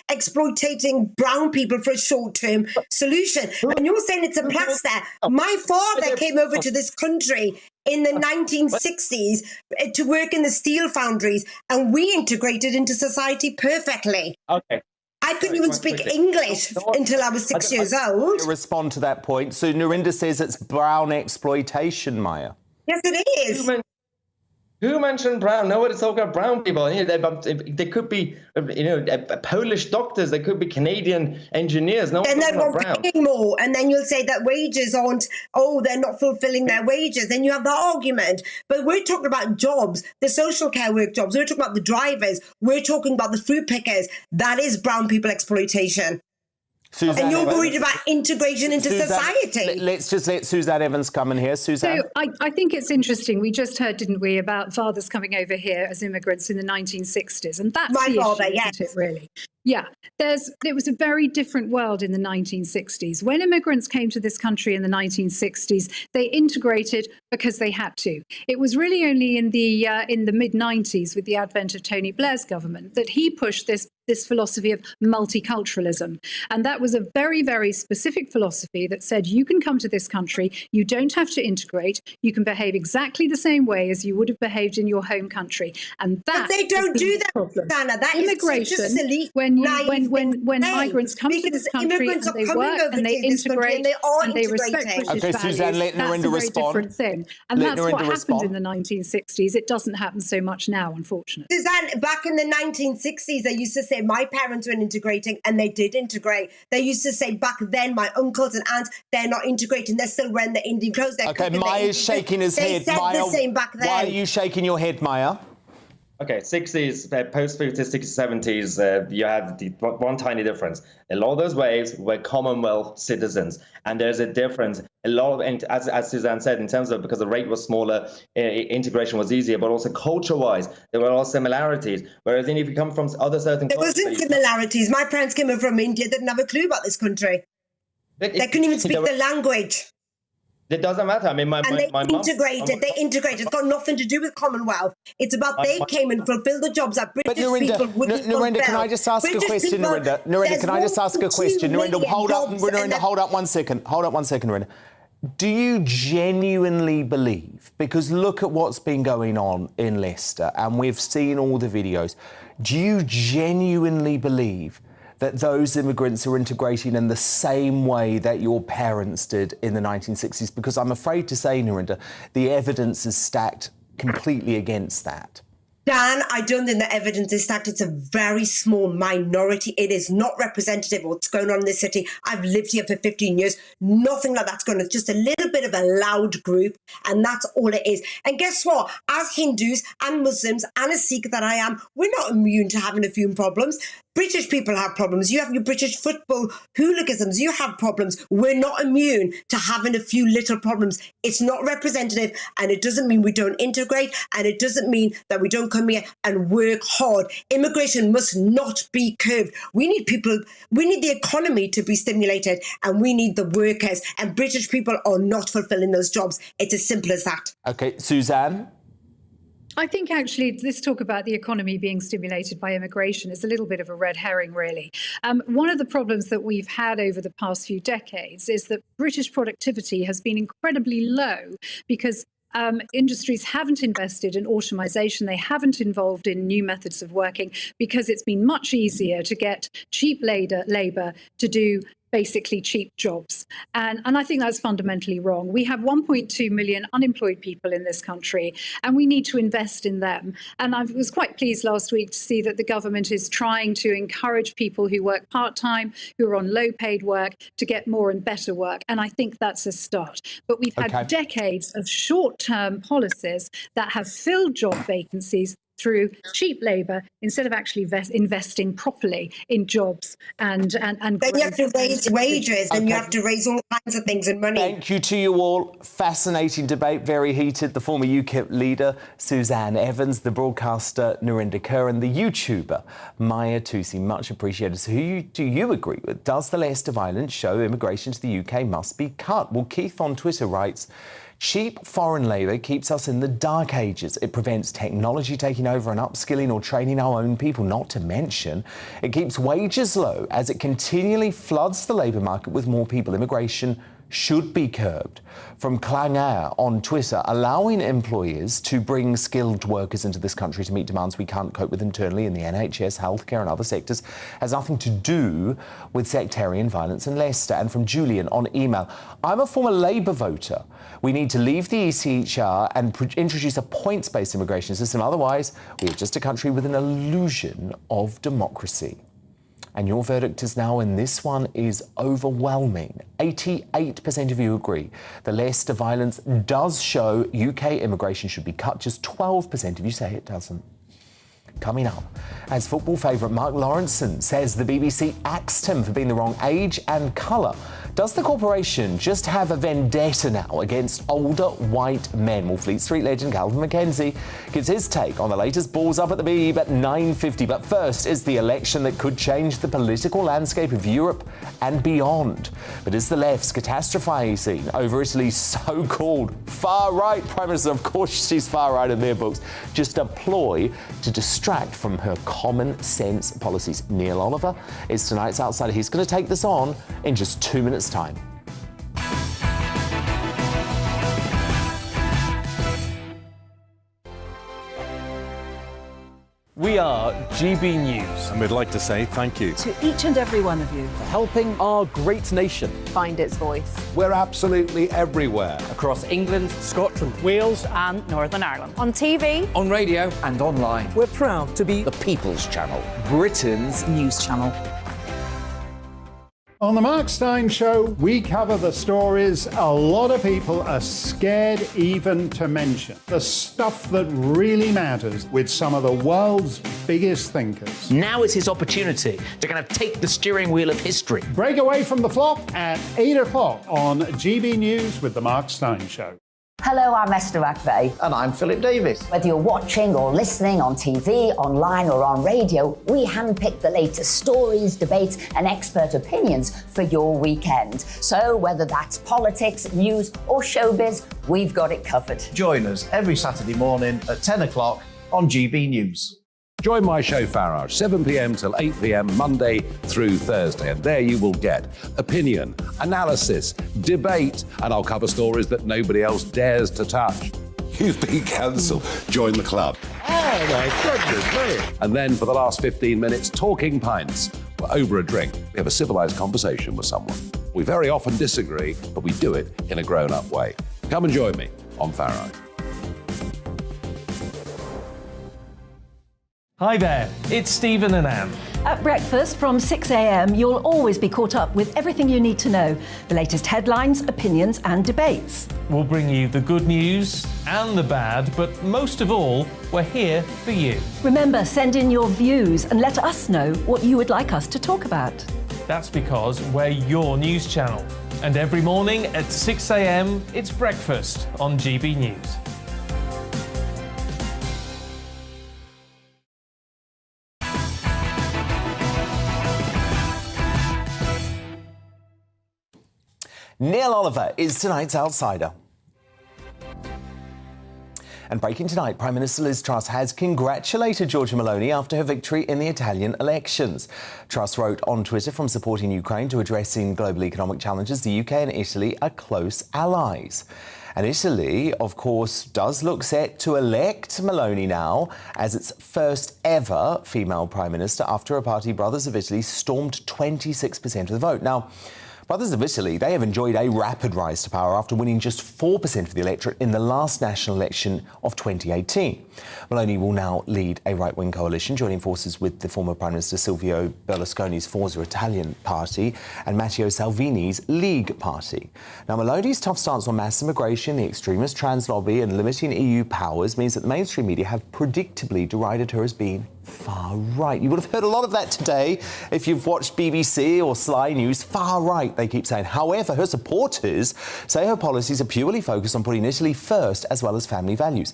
exploiting brown people for a short-term solution. And you're saying it's a plaster. My father came over to this country in the 1960s to work in the steel foundries, and we integrated into society perfectly. Okay. I couldn't even speak English until I was 6 years old. Respond to that point. So Nurinder says it's brown exploitation, Maya. Yes, it is. Who mentioned brown? Nobody's talking about brown people. They could be, Polish doctors. They could be Canadian engineers. No one's talking about brown. Paying more, and then you'll say that wages aren't. Oh, they're not fulfilling their wages. Then you have that argument. But we're talking about jobs, the social care work jobs. We're talking about the drivers. We're talking about the fruit pickers. That is brown people exploitation. Suzanne And you're Evans. worried about integration into society. Let's just let Suzanne Evans come in here. Suzanne? So I think it's interesting. We just heard, didn't we, about fathers coming over here as immigrants in the 1960s. And that's My the father, issue, yes. isn't it, really? Yeah, it was a very different world in the 1960s. When immigrants came to this country in the 1960s, they integrated because they had to. It was really only in the mid-90s, with the advent of Tony Blair's government, that he pushed this philosophy of multiculturalism. And that was a very, very specific philosophy that said you can come to this country, you don't have to integrate, you can behave exactly the same way as you would have behaved in your home country. And that But they don't do that, problem. Dana. That Immigration, is such a silly, when naive migrants come to this country and they work and they integrate and they respect British Okay, values, Suzanne, let that's Narinder a very respond. different thing. And Let that's what Narinder happened respond. in the 1960s. It doesn't happen so much now, unfortunately. Suzanne, back in the 1960s, they used to say my parents weren't integrating, and they did integrate. They used to say back then, my uncles and aunts, they're not integrating, they're still wearing the Indian clothes. Okay, Maya's shaking his they head. said Maya, the same back then. why are you shaking your head, Maya? Okay, 60s, post-50s, 60s, 70s, you have one tiny difference. A lot of those waves were Commonwealth citizens, and there's a difference. A lot of, and as Suzanne said, in terms of because the rate was smaller, integration was easier, but also culture-wise, there were a lot of similarities. Whereas if you come from other certain There countries, wasn't similarities. My parents came over from India, they didn't have a clue about this country. They couldn't even speak the language. It doesn't matter. I mean, my They mum. integrated. It's got nothing to do with Commonwealth. It's about they came and fulfilled the jobs that British people wouldn't Narinder, can fulfill. I just ask a British question, people, Narinder? Narinder, there's can I just ask a 1.2 question? Narinder, million hold up, jobs Narinder, and hold up 1 second. Hold up 1 second, Narinder. Do you genuinely believe, because look at what's been going on in Leicester, and we've seen all the videos, do you genuinely believe that those immigrants are integrating in the same way that your parents did in the 1960s? Because I'm afraid to say, Narinder, the evidence is stacked completely against that. Dan, I don't think the evidence is stacked. It's a very small minority. It is not representative of what's going on in this city. I've lived here for 15 years. Nothing like that's going on. It's just a little bit of a loud group, and that's all it is. And guess what? As Hindus and Muslims and a Sikh that I am, we're not immune to having a few problems. British people have problems. You have your British football hooliganisms. You have problems. We're not immune to having a few little problems. It's not representative, and it doesn't mean we don't integrate, and it doesn't mean that we don't come here and work hard. Immigration must not be curbed. We need the economy to be stimulated, and we need the workers, and British people are not fulfilling those jobs. It's as simple as that. Okay, Suzanne? I think actually this talk about the economy being stimulated by immigration is a little bit of a red herring, really. One of the problems that we've had over the past few decades is that British productivity has been incredibly low because industries haven't invested in automation. They haven't involved in new methods of working because it's been much easier to get cheap labour to do basically cheap jobs. And I think that's fundamentally wrong. We have 1.2 million unemployed people in this country, and we need to invest in them. And I was quite pleased last week to see that the government is trying to encourage people who work part-time, who are on low-paid work, to get more and better work. And I think that's a start. But we've had decades of short-term policies that have filled job vacancies through cheap labour instead of actually investing properly in jobs and then you have to raise wages and you have to raise all kinds of things and money. Thank you to you all. Fascinating debate, very heated. The former UKIP leader, Suzanne Evans, the broadcaster, Narinder Kaur, and the YouTuber, Maya Tusi. Much appreciated. So who do you agree with? Does the Leicester violence show immigration to the UK must be cut? Well, Keith on Twitter writes, cheap foreign labour keeps us in the dark ages. It prevents technology taking over and upskilling or training our own people, not to mention it keeps wages low as it continually floods the labour market with more people. Immigration should be curbed. From Klang Air on Twitter, allowing employers to bring skilled workers into this country to meet demands we can't cope with internally in the NHS, healthcare and other sectors has nothing to do with sectarian violence in Leicester. And from Julian on email, I'm a former Labour voter. We need to leave the ECHR and introduce a points-based immigration system. Otherwise, we are just a country with an illusion of democracy. And your verdict is now, and this one is overwhelming. 88% of you agree the Leicester violence does show UK immigration should be cut. Just 12% of you say it doesn't. Coming up, as football favourite Mark Lawrenson says the BBC axed him for being the wrong age and colour. Does the corporation just have a vendetta now against older white men? Well, Fleet Street legend Calvin McKenzie gives his take on the latest balls up at the Beeb at 9:50. But first is the election that could change the political landscape of Europe and beyond. But is the left's catastrophizing over Italy's so-called far-right Prime Minister, of course she's far-right in their books, just a ploy to distract from her common-sense policies? Neil Oliver is tonight's outsider. He's going to take this on in just 2 minutes' time. We are GB News. And we'd like to say thank you To each and every one of you. for helping our great nation. Find its voice. We're absolutely everywhere. Across England, Scotland, Wales and Northern Ireland. On TV, on radio, and online. We're proud to be The People's Channel. Britain's news channel. On the Mark Steyn Show, we cover the stories a lot of people are scared even to mention. The stuff that really matters with some of the world's biggest thinkers. Now is his opportunity to kind of take the steering wheel of history. Break away from the flop at 8 o'clock on GB News with the Mark Steyn Show. Hello, I'm Esther McVeigh. And I'm Philip Davis. Whether you're watching or listening on TV, online or on radio, we handpick the latest stories, debates and expert opinions for your weekend. So whether that's politics, news or showbiz, we've got it covered. Join us every Saturday morning at 10 o'clock on GB News. Join my show Farage, 7 p.m. till 8 p.m. Monday through Thursday. And there you will get opinion, analysis, debate, and I'll cover stories that nobody else dares to touch. You've been cancelled. Join the club. Oh my goodness me. And then for the last 15 minutes, talking pints. We're over a drink. We have a civilised conversation with someone. We very often disagree, but we do it in a grown-up way. Come and join me on Farage. Hi there, it's Stephen and Anne. At breakfast from 6 a.m, you'll always be caught up with everything you need to know, the latest headlines, opinions and debates. We'll bring you the good news and the bad, but most of all, we're here for you. Remember, send in your views and let us know what you would like us to talk about. That's because we're your news channel. And every morning at 6 a.m, it's breakfast on GB News. Neil Oliver is tonight's outsider. And breaking tonight, Prime Minister Liz Truss has congratulated Giorgia Meloni after her victory in the Italian elections. Truss wrote on Twitter, from supporting Ukraine to addressing global economic challenges, the UK and Italy are close allies. And Italy, of course, does look set to elect Meloni now as its first ever female Prime Minister after her party, Brothers of Italy, stormed 26% of the vote. Now, Brothers of Italy, they have enjoyed a rapid rise to power after winning just 4% of the electorate in the last national election of 2018. Meloni will now lead a right-wing coalition, joining forces with the former Prime Minister Silvio Berlusconi's Forza Italian party and Matteo Salvini's League party. Now, Meloni's tough stance on mass immigration, the extremist trans lobby and limiting EU powers means that the mainstream media have predictably derided her as being far right. You would have heard a lot of that today if you've watched BBC or Sly News. Far right, they keep saying. However, her supporters say her policies are purely focused on putting Italy first as well as family values.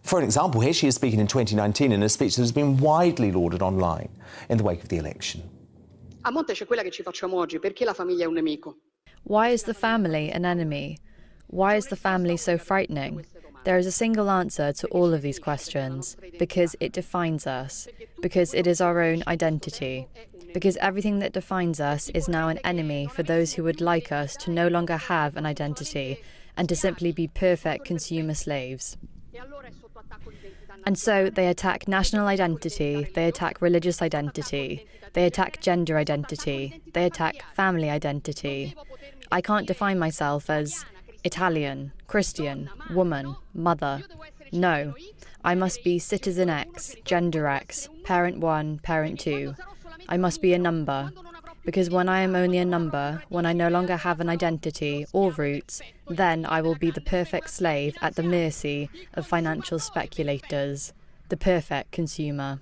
For an example, here she is speaking in 2019 in a speech that has been widely lauded online in the wake of the election. A monte c'è quella che ci facciamo oggi, perché la famiglia è un nemico? Why is the family an enemy? Why is the family so frightening? There is a single answer to all of these questions, because it defines us, because it is our own identity, because everything that defines us is now an enemy for those who would like us to no longer have an identity and to simply be perfect consumer slaves. And so they attack national identity, they attack religious identity, they attack gender identity, they attack family identity. I can't define myself as Italian, Christian, woman, mother. No, I must be citizen X, gender X, parent 1, parent 2. I must be a number, because when I am only a number, when I no longer have an identity or roots, then I will be the perfect slave at the mercy of financial speculators, the perfect consumer.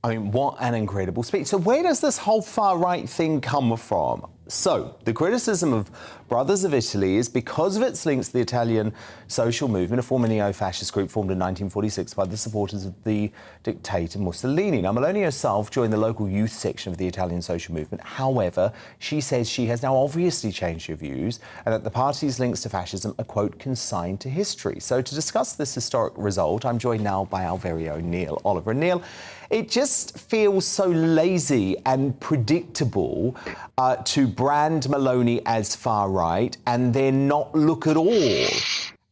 I mean, what an incredible speech. So where does this whole far-right thing come from? So, the criticism of Brothers of Italy is because of its links to the Italian social movement, a former neo-fascist group formed in 1946 by the supporters of the dictator Mussolini. Now, Meloni herself joined the local youth section of the Italian social movement. However, she says she has now obviously changed her views and that the party's links to fascism are, quote, consigned to history. So, to discuss this historic result, I'm joined now by our very own Neil Oliver. And Neil, it just feels so lazy and predictable to brand Meloni as far-right and then not look at all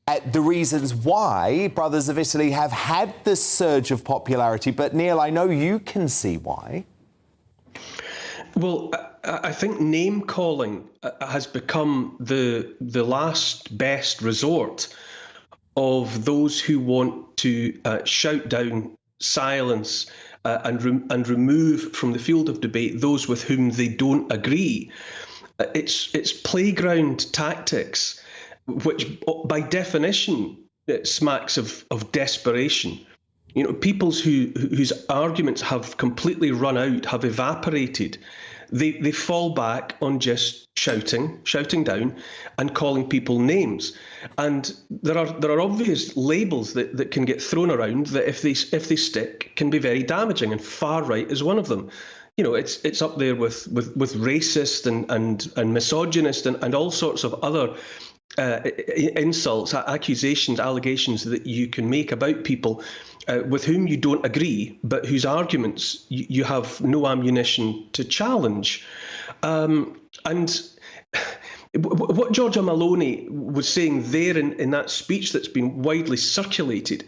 at the reasons why Brothers of Italy have had this surge of popularity. But, Neil, I know you can see why. Well, I think name-calling has become the last best resort of those who want to shout down, silence, and remove from the field of debate those with whom they don't agree. It's playground tactics, which by definition it smacks of desperation. You know, people whose arguments have completely run out, have evaporated, they fall back on just shouting down and calling people names. And there are obvious labels that can get thrown around that if they stick can be very damaging, and far right is one of them. You know, it's up there with racist and misogynist and all sorts of other insults, accusations, allegations that you can make about people with whom you don't agree, but whose arguments you have no ammunition to challenge. And what Giorgia Meloni was saying there in that speech that's been widely circulated,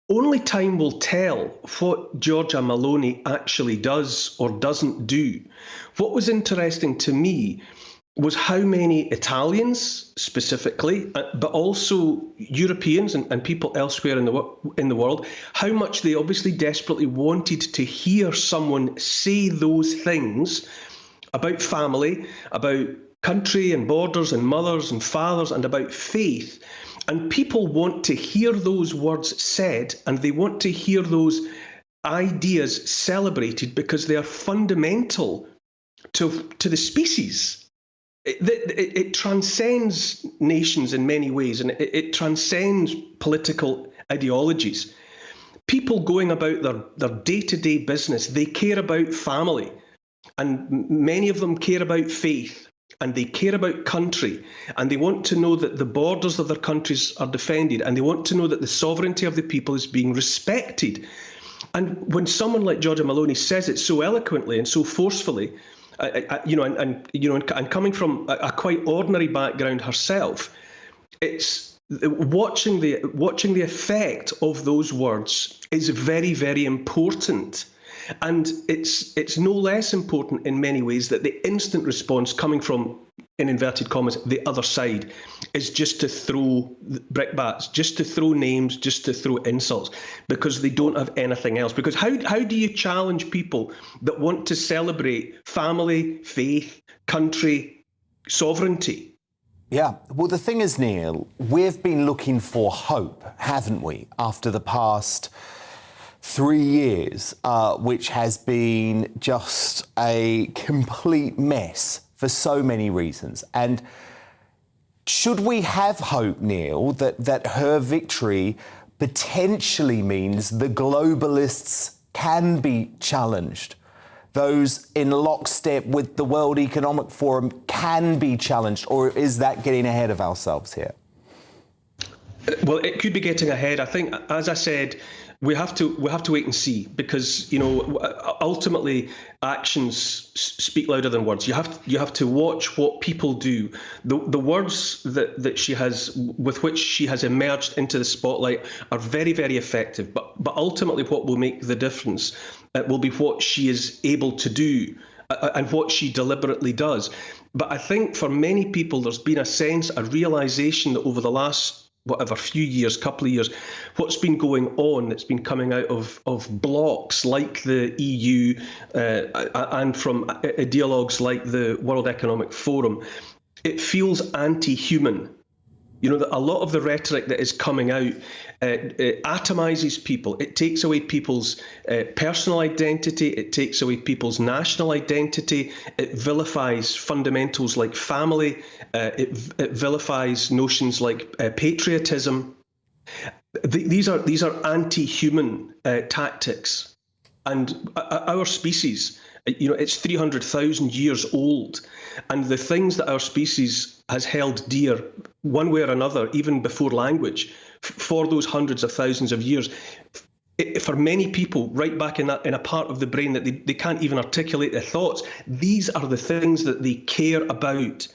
only time will tell what Giorgia Meloni actually does or doesn't do. What was interesting to me was how many Italians specifically, but also Europeans and people elsewhere in the world, how much they obviously desperately wanted to hear someone say those things about family, about country and borders and mothers and fathers and about faith. And people want to hear those words said, and they want to hear those ideas celebrated because they are fundamental to the species. It transcends nations in many ways, and it transcends political ideologies. People going about their day-to-day business, they care about family, and many of them care about faith, and they care about country, and they want to know that the borders of their countries are defended, and they want to know that the sovereignty of the people is being respected. And when someone like Giorgia Meloni says it so eloquently and so forcefully, and coming from a quite ordinary background herself, it's watching the effect of those words is very, very important. And it's no less important in many ways that the instant response coming from, in inverted commas, the other side is just to throw brickbats, just to throw names, just to throw insults, because they don't have anything else. Because how do you challenge people that want to celebrate family, faith, country, sovereignty? Yeah, well, the thing is, Neil, we've been looking for hope, haven't we, after the past 3 years, which has been just a complete mess for so many reasons. And should we have hope, Neil, that her victory potentially means the globalists can be challenged? Those in lockstep with the World Economic Forum can be challenged, or is that getting ahead of ourselves here? Well, it could be getting ahead. I think, as I said, we have to wait and see, because ultimately actions speak louder than words. You have to watch what people do. The words that she has, with which she has emerged into the spotlight, are very, very effective. But ultimately, what will make the difference will be what she is able to do and what she deliberately does. But I think for many people, there's been a sense, a realization that over the last couple of years, what's been going on, that's been coming out of blocs like the EU and from ideologues like the World Economic Forum, it feels anti-human. You know, that a lot of the rhetoric that is coming out atomizes people. It takes away people's personal identity. It takes away people's national identity. It vilifies fundamentals like family. It vilifies notions like patriotism. These are anti-human tactics, and our species, you know, it's 300,000 years old, and the things that our species has held dear, one way or another, even before language, for those hundreds of thousands of years, for many people, right back in a part of the brain that they can't even articulate their thoughts, these are the things that they care about.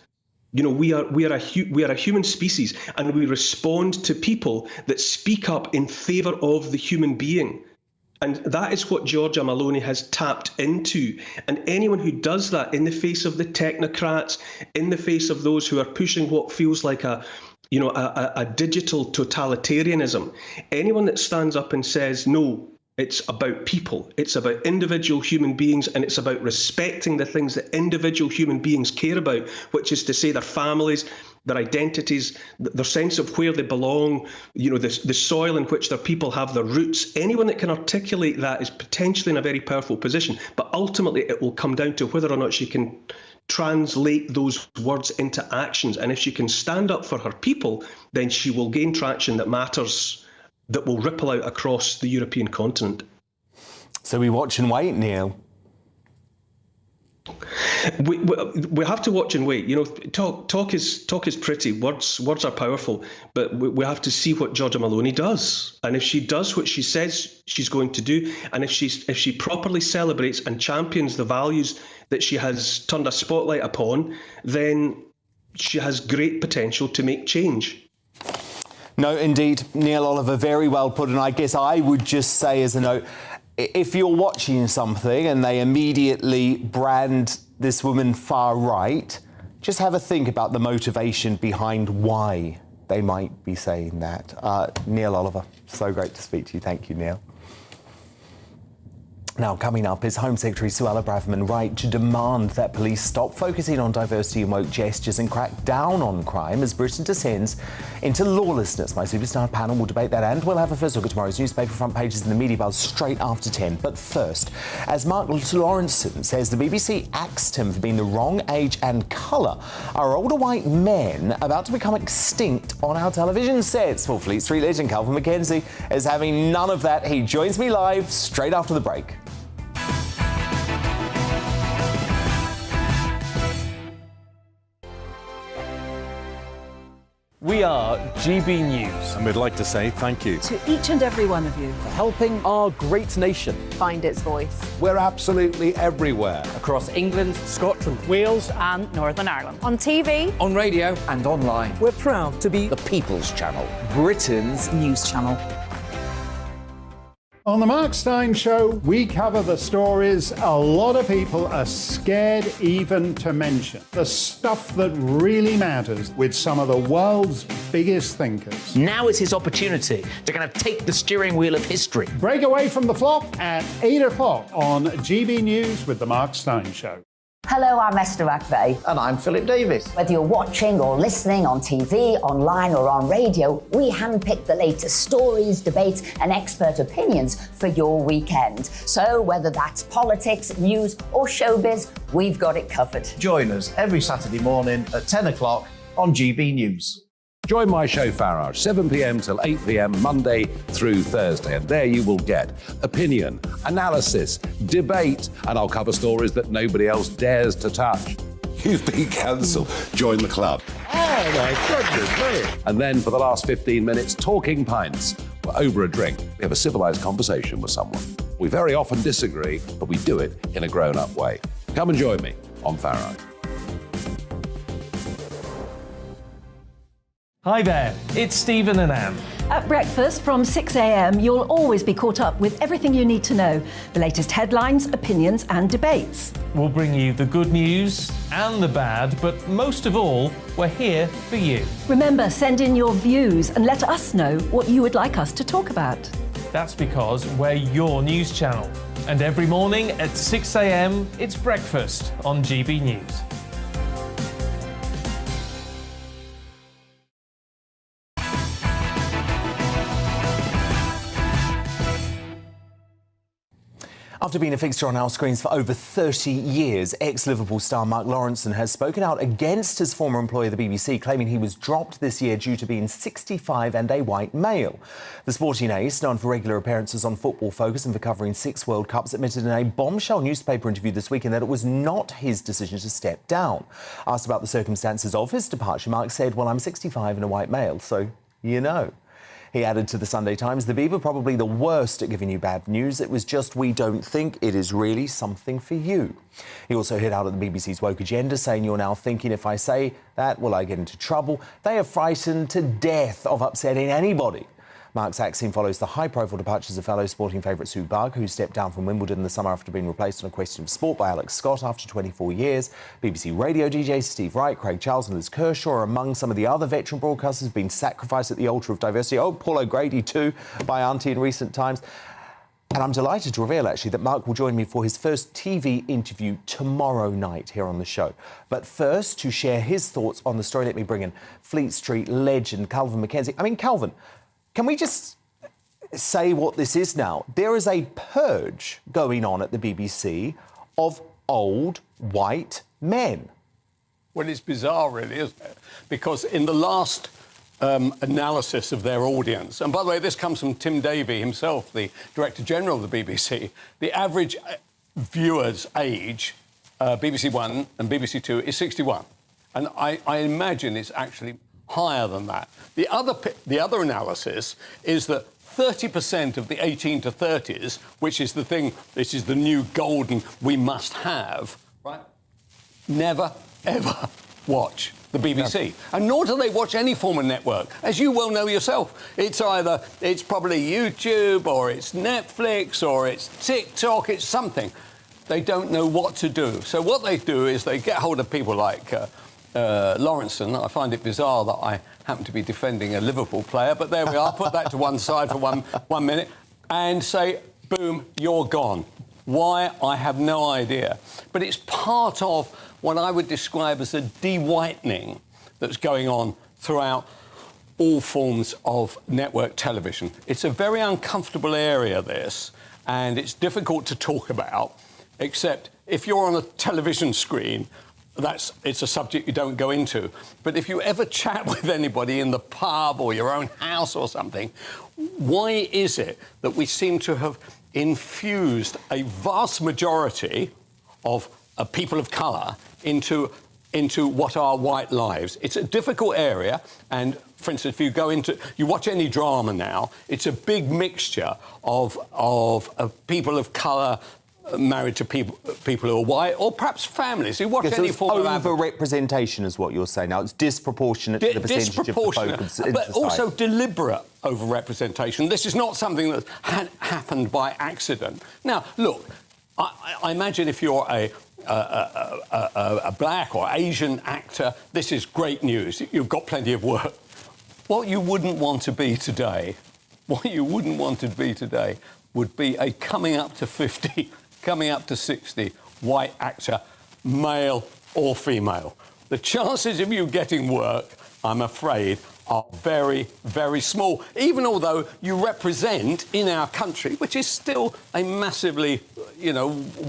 You know, we are a human species, and we respond to people that speak up in favour of the human being. And that is what Giorgia Meloni has tapped into. And anyone who does that in the face of the technocrats, in the face of those who are pushing what feels like a digital totalitarianism, anyone that stands up and says, no, it's about people, it's about individual human beings, and it's about respecting the things that individual human beings care about, which is to say their families, their identities, their sense of where they belong, you know, the soil in which their people have their roots. Anyone that can articulate that is potentially in a very powerful position, but ultimately it will come down to whether or not she can translate those words into actions. And if she can stand up for her people, then she will gain traction that matters, that will ripple out across the European continent. So we watch and wait, Neil. We have to watch and wait. You know, talk is pretty. Words are powerful, but we have to see what Giorgia Meloni does. And if she does what she says she's going to do, and if she properly celebrates and champions the values that she has turned a spotlight upon, then she has great potential to make change. No, indeed, Neil Oliver, very well put. And I guess I would just say as a note, if you're watching something and they immediately brand this woman far right, just have a think about the motivation behind why they might be saying that. Neil Oliver, so great to speak to you. Thank you, Neil. Now, coming up, is Home Secretary Suella Braverman right to demand that police stop focusing on diversity and woke gestures and crack down on crime as Britain descends into lawlessness? My superstar panel will debate that, and we'll have a first look at tomorrow's newspaper front pages in the media buzz straight after 10. But first, as Mark Lawrenson says the BBC axed him for being the wrong age and colour, are older white men about to become extinct on our television sets? Well, Fleet Street legend Calvin McKenzie is having none of that. He joins me live straight after the break. We are GB News. And we'd like to say thank you To each and every one of you. for helping our great nation. Find its voice. We're absolutely everywhere. Across England, Scotland, Wales and Northern Ireland. On TV, on radio, and online. We're proud to be The People's Channel, Britain's news channel. On the Mark Steyn Show, we cover the stories a lot of people are scared even to mention. The stuff that really matters with some of the world's biggest thinkers. Now is his opportunity to kind of take the steering wheel of history. Break away from the flock at 8 o'clock on GB News with the Mark Steyn Show. Hello, I'm Esther McVeigh. And I'm Philip Davis. Whether you're watching or listening on TV, online or on radio, we handpick the latest stories, debates and expert opinions for your weekend. So whether that's politics, news or showbiz, we've got it covered. Join us every Saturday morning at 10 o'clock on GB News. Join my show Farage, 7 p.m. till 8 p.m. Monday through Thursday, and there you will get opinion, analysis, debate, and I'll cover stories that nobody else dares to touch. You've been cancelled. Join the club. Oh my goodness me. And then for the last 15 minutes, talking pints. We're over a drink. We have a civilised conversation with someone. We very often disagree, but we do it in a grown-up way. Come and join me on Farage. Hi there, it's Stephen and Anne. At breakfast from 6 a.m, you'll always be caught up with everything you need to know, the latest headlines, opinions and debates. We'll bring you the good news and the bad, but most of all, we're here for you. Remember, send in your views and let us know what you would like us to talk about. That's because we're your news channel. And every morning at 6 a.m, it's breakfast on GB News. After being a fixture on our screens for over 30 years, ex-Liverpool star Mark Lawrenson has spoken out against his former employer, the BBC, claiming he was dropped this year due to being 65 and a white male. The sporting ace, known for regular appearances on Football Focus and for covering 6 World Cups, admitted in a bombshell newspaper interview this weekend that it was not his decision to step down. Asked about the circumstances of his departure, Mark said, "Well, I'm 65 and a white male, so you know." He added to the Sunday Times, "The Beeb are probably the worst at giving you bad news. It was just we don't think it is really something for you." He also hit out at the BBC's woke agenda, saying, "You're now thinking if I say that, will I get into trouble? They are frightened to death of upsetting anybody." Mark's axing follows the high-profile departures of fellow sporting favourite Sue Barker, who stepped down from Wimbledon in the summer after being replaced on A Question of Sport by Alex Scott after 24 years. BBC radio DJs Steve Wright, Craig Charles and Liz Kershaw are among some of the other veteran broadcasters who've been sacrificed at the altar of diversity. Oh, Paul O'Grady too, by Auntie in recent times. And I'm delighted to reveal, actually, that Mark will join me for his first TV interview tomorrow night here on the show. But first, to share his thoughts on the story, let me bring in Fleet Street legend Calvin McKenzie. I mean, Calvin, can we just say what this is now? There is a purge going on at the BBC of old white men. Well, it's bizarre, really, isn't it? Because in the last analysis of their audience, and by the way, this comes from Tim Davie himself, the Director General of the BBC, the average viewer's age, BBC One and BBC Two, is 61. And I imagine it's actually higher than that. The other analysis is that 30% of the 18 to 30s, which is the thing, this is the new golden we must have, right, never, ever watch the BBC. And nor do they watch any form of network. As you well know yourself, it's probably YouTube or it's Netflix or it's TikTok, it's something. They don't know what to do. So what they do is they get hold of people like Lawrenson. I find it bizarre that I happen to be defending a Liverpool player, but there we are. Put that to one side for one minute and say, boom, you're gone. Why? I have no idea. But it's part of what I would describe as a de-whitening that's going on throughout all forms of network television. It's a very uncomfortable area, this, and it's difficult to talk about, except if you're on a television screen, it's a subject you don't go into. But if you ever chat with anybody in the pub or your own house or something, why is it that we seem to have infused a vast majority of people of colour into what are white lives? It's a difficult area, and for instance, if you watch any drama now, it's a big mixture of people of colour married to people who are white, or perhaps families who watch any form of over-representation is what you're saying now. It's disproportionate to the percentage of the focus, but also deliberate over-representation. This is not something that happened by accident. Now, look, I imagine if you're a black or Asian actor, this is great news. You've got plenty of work. What you wouldn't want to be today would be a coming up to 50, coming up to 60 white actor, male or female. The chances of you getting work, I'm afraid, are very, very small, even although you represent in our country, which is still a massively,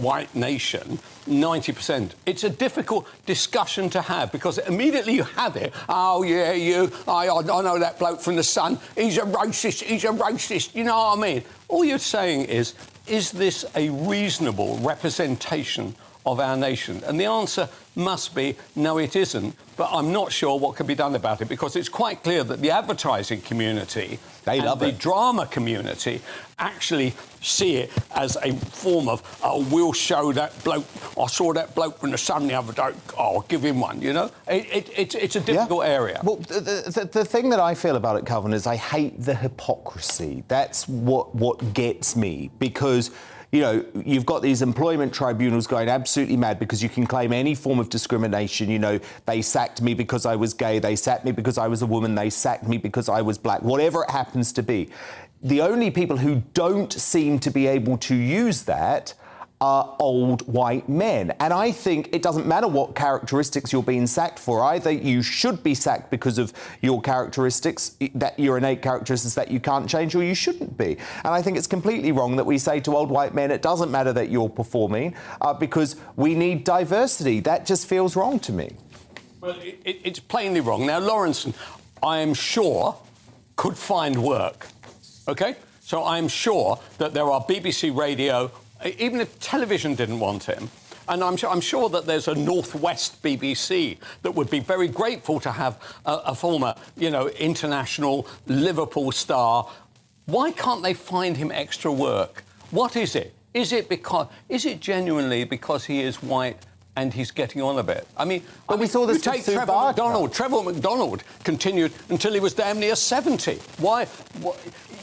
white nation, 90%. It's a difficult discussion to have because immediately you have it. Oh, yeah, I know that bloke from The Sun. He's a racist, you know what I mean? All you're saying is this a reasonable representation of our nation? And the answer must be, no, it isn't. But I'm not sure what can be done about it because it's quite clear that the advertising community and the drama community actually see it as a form of, we'll show that bloke. I saw that bloke from The Sun the other day. I'll give him one, It's a difficult area. Well, the thing that I feel about it, Calvin, is I hate the hypocrisy. That's what gets me, because you've got these employment tribunals going absolutely mad because you can claim any form of discrimination. They sacked me because I was gay, they sacked me because I was a woman, they sacked me because I was black, whatever it happens to be. The only people who don't seem to be able to use that are old white men. And I think it doesn't matter what characteristics you're being sacked for. Either you should be sacked because of your characteristics, that your innate characteristics that you can't change, or you shouldn't be. And I think it's completely wrong that we say to old white men, it doesn't matter that you're performing because we need diversity. That just feels wrong to me. Well, it's plainly wrong. Now, Lawrenson, I am sure, could find work, OK? So I'm sure that there are BBC Radio, even if television didn't want him, and I'm sure that there's a Northwest BBC that would be very grateful to have a former, international Liverpool star. Why can't they find him extra work? What is it? Is it genuinely because he is white and he's getting on a bit? We saw this take Trevor McDonald. Trevor McDonald continued until he was damn near 70. Why?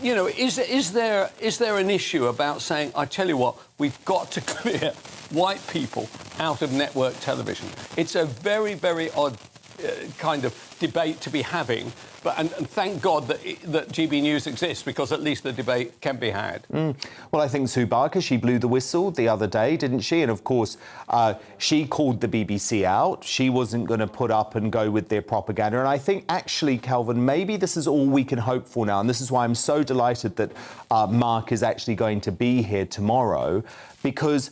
Is there an issue about saying, I tell you what, we've got to clear white people out of network television? It's a very, very odd kind of debate to be having, and thank God that GB News exists, because at least the debate can be had. Well, I think Sue Barker, she blew the whistle the other day, didn't she? And of course, she called the BBC out. She wasn't going to put up and go with their propaganda. And I think, actually, Kelvin, maybe this is all we can hope for now. And this is why I'm so delighted that Mark is actually going to be here tomorrow, because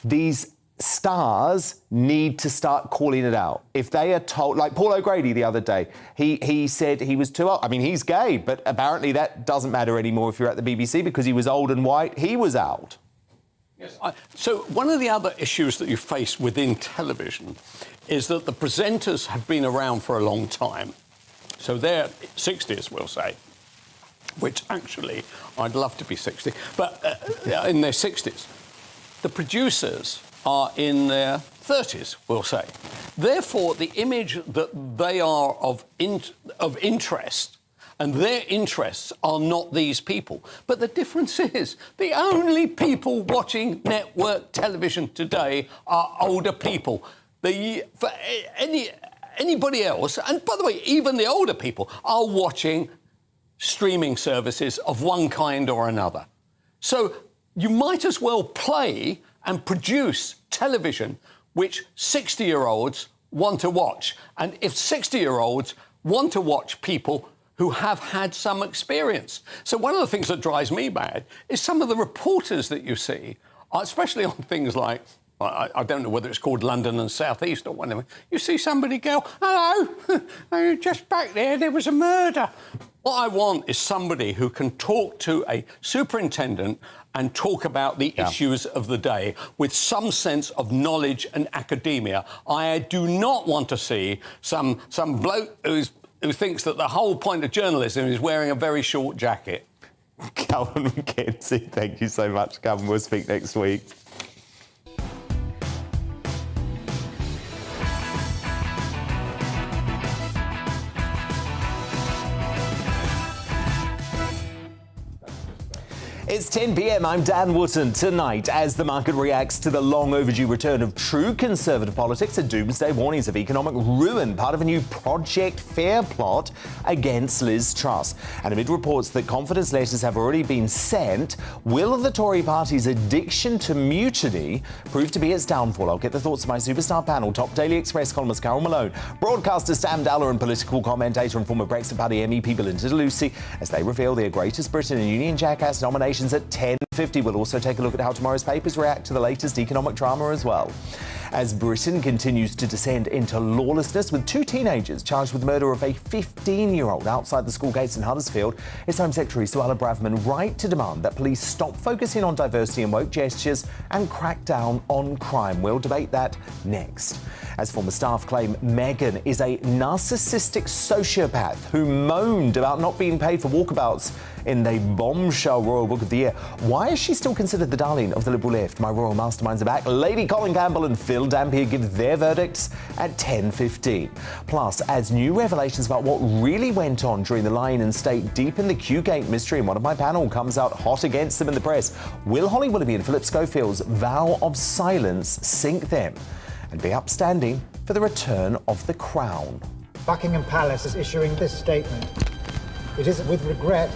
these stars need to start calling it out. If they are told, like Paul O'Grady the other day, he said he was too old. I mean, he's gay, but apparently that doesn't matter anymore if you're at the BBC, because he was old and white. He was out. Yes. So one of the other issues that you face within television is that the presenters have been around for a long time. So they're 60s, we'll say, which actually I'd love to be 60, but in their 60s. The producers are in their 30s, we'll say. Therefore, the image that they are of interest, and their interests are not these people. But the difference is, the only people watching network television today are older people. For anybody else, and by the way, even the older people, are watching streaming services of one kind or another. So you might as well play and produce television which 60-year-olds want to watch. And if 60-year-olds want to watch people who have had some experience. So one of the things that drives me mad is some of the reporters that you see, especially on things like, I don't know whether it's called London and South East or whatever. You see somebody go, hello, just back there was a murder. What I want is somebody who can talk to a superintendent and talk about the issues of the day with some sense of knowledge and academia. I do not want to see some bloke who thinks that the whole point of journalism is wearing a very short jacket. Calvin McKenzie, thank you so much, Calvin. We'll speak next week. It's 10 p.m. I'm Dan Wootton. Tonight, as the market reacts to the long overdue return of true Conservative politics and doomsday warnings of economic ruin, part of a new Project Fair plot against Liz Truss. And amid reports that confidence letters have already been sent, will the Tory party's addiction to mutiny prove to be its downfall? I'll get the thoughts of my superstar panel, top Daily Express columnist Carol Malone, broadcaster Sam Dowler and political commentator and former Brexit Party MEP Belinda Lucy, as they reveal their Greatest Britain and Union Jackass nominations at 10:50. We'll also take a look at how tomorrow's papers react to the latest economic drama as well. As Britain continues to descend into lawlessness, with two teenagers charged with murder of a 15-year-old outside the school gates in Huddersfield, it's Home Secretary Suella Braverman right to demand that police stop focusing on diversity and woke gestures and crack down on crime. We'll debate that next. As former staff claim Meghan is a narcissistic sociopath who moaned about not being paid for walkabouts in the bombshell Royal Book of the Year. Why is she still considered the darling of the Liberal left? My royal masterminds are back. Lady Colin Campbell and Phil Dampier give their verdicts at 10:15. Plus, as new revelations about what really went on during the lying in state deepen the Q-Gate mystery, and one of my panel comes out hot against them in the press, will Holly Willoughby and Philip Schofield's vow of silence sink them and be upstanding for the return of the crown? Buckingham Palace is issuing this statement. It is with regret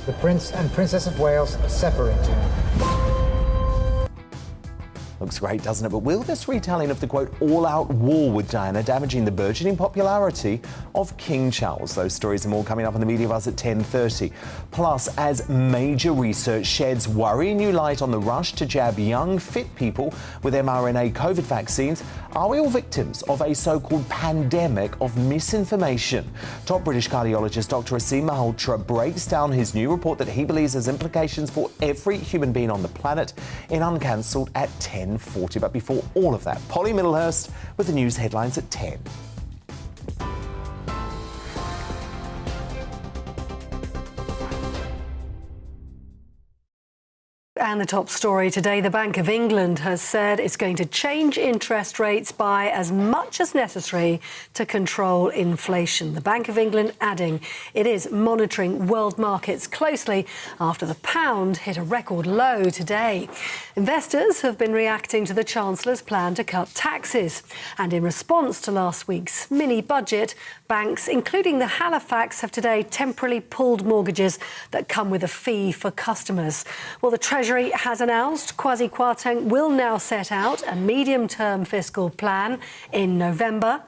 the Prince and Princess of Wales are separating. Looks great, doesn't it? But will this retelling of the, quote, all-out war with Diana damaging the burgeoning popularity of King Charles? Those stories and more coming up on the Media Buzz at 10:30. Plus, as major research sheds worrying new light on the rush to jab young, fit people with mRNA COVID vaccines, are we all victims of a so-called pandemic of misinformation? Top British cardiologist Dr. Aseem Malhotra breaks down his new report that he believes has implications for every human being on the planet in Uncancelled at 10:40. But before all of that, Polly Middlehurst with the news headlines at 10. And the top story today, the Bank of England has said it's going to change interest rates by as much as necessary to control inflation. The Bank of England adding it is monitoring world markets closely after the pound hit a record low today. Investors have been reacting to the Chancellor's plan to cut taxes. And in response to last week's mini-budget, banks, including the Halifax, have today temporarily pulled mortgages that come with a fee for customers. Well, the Treasury has announced Kwasi Kwarteng will now set out a medium-term fiscal plan in November.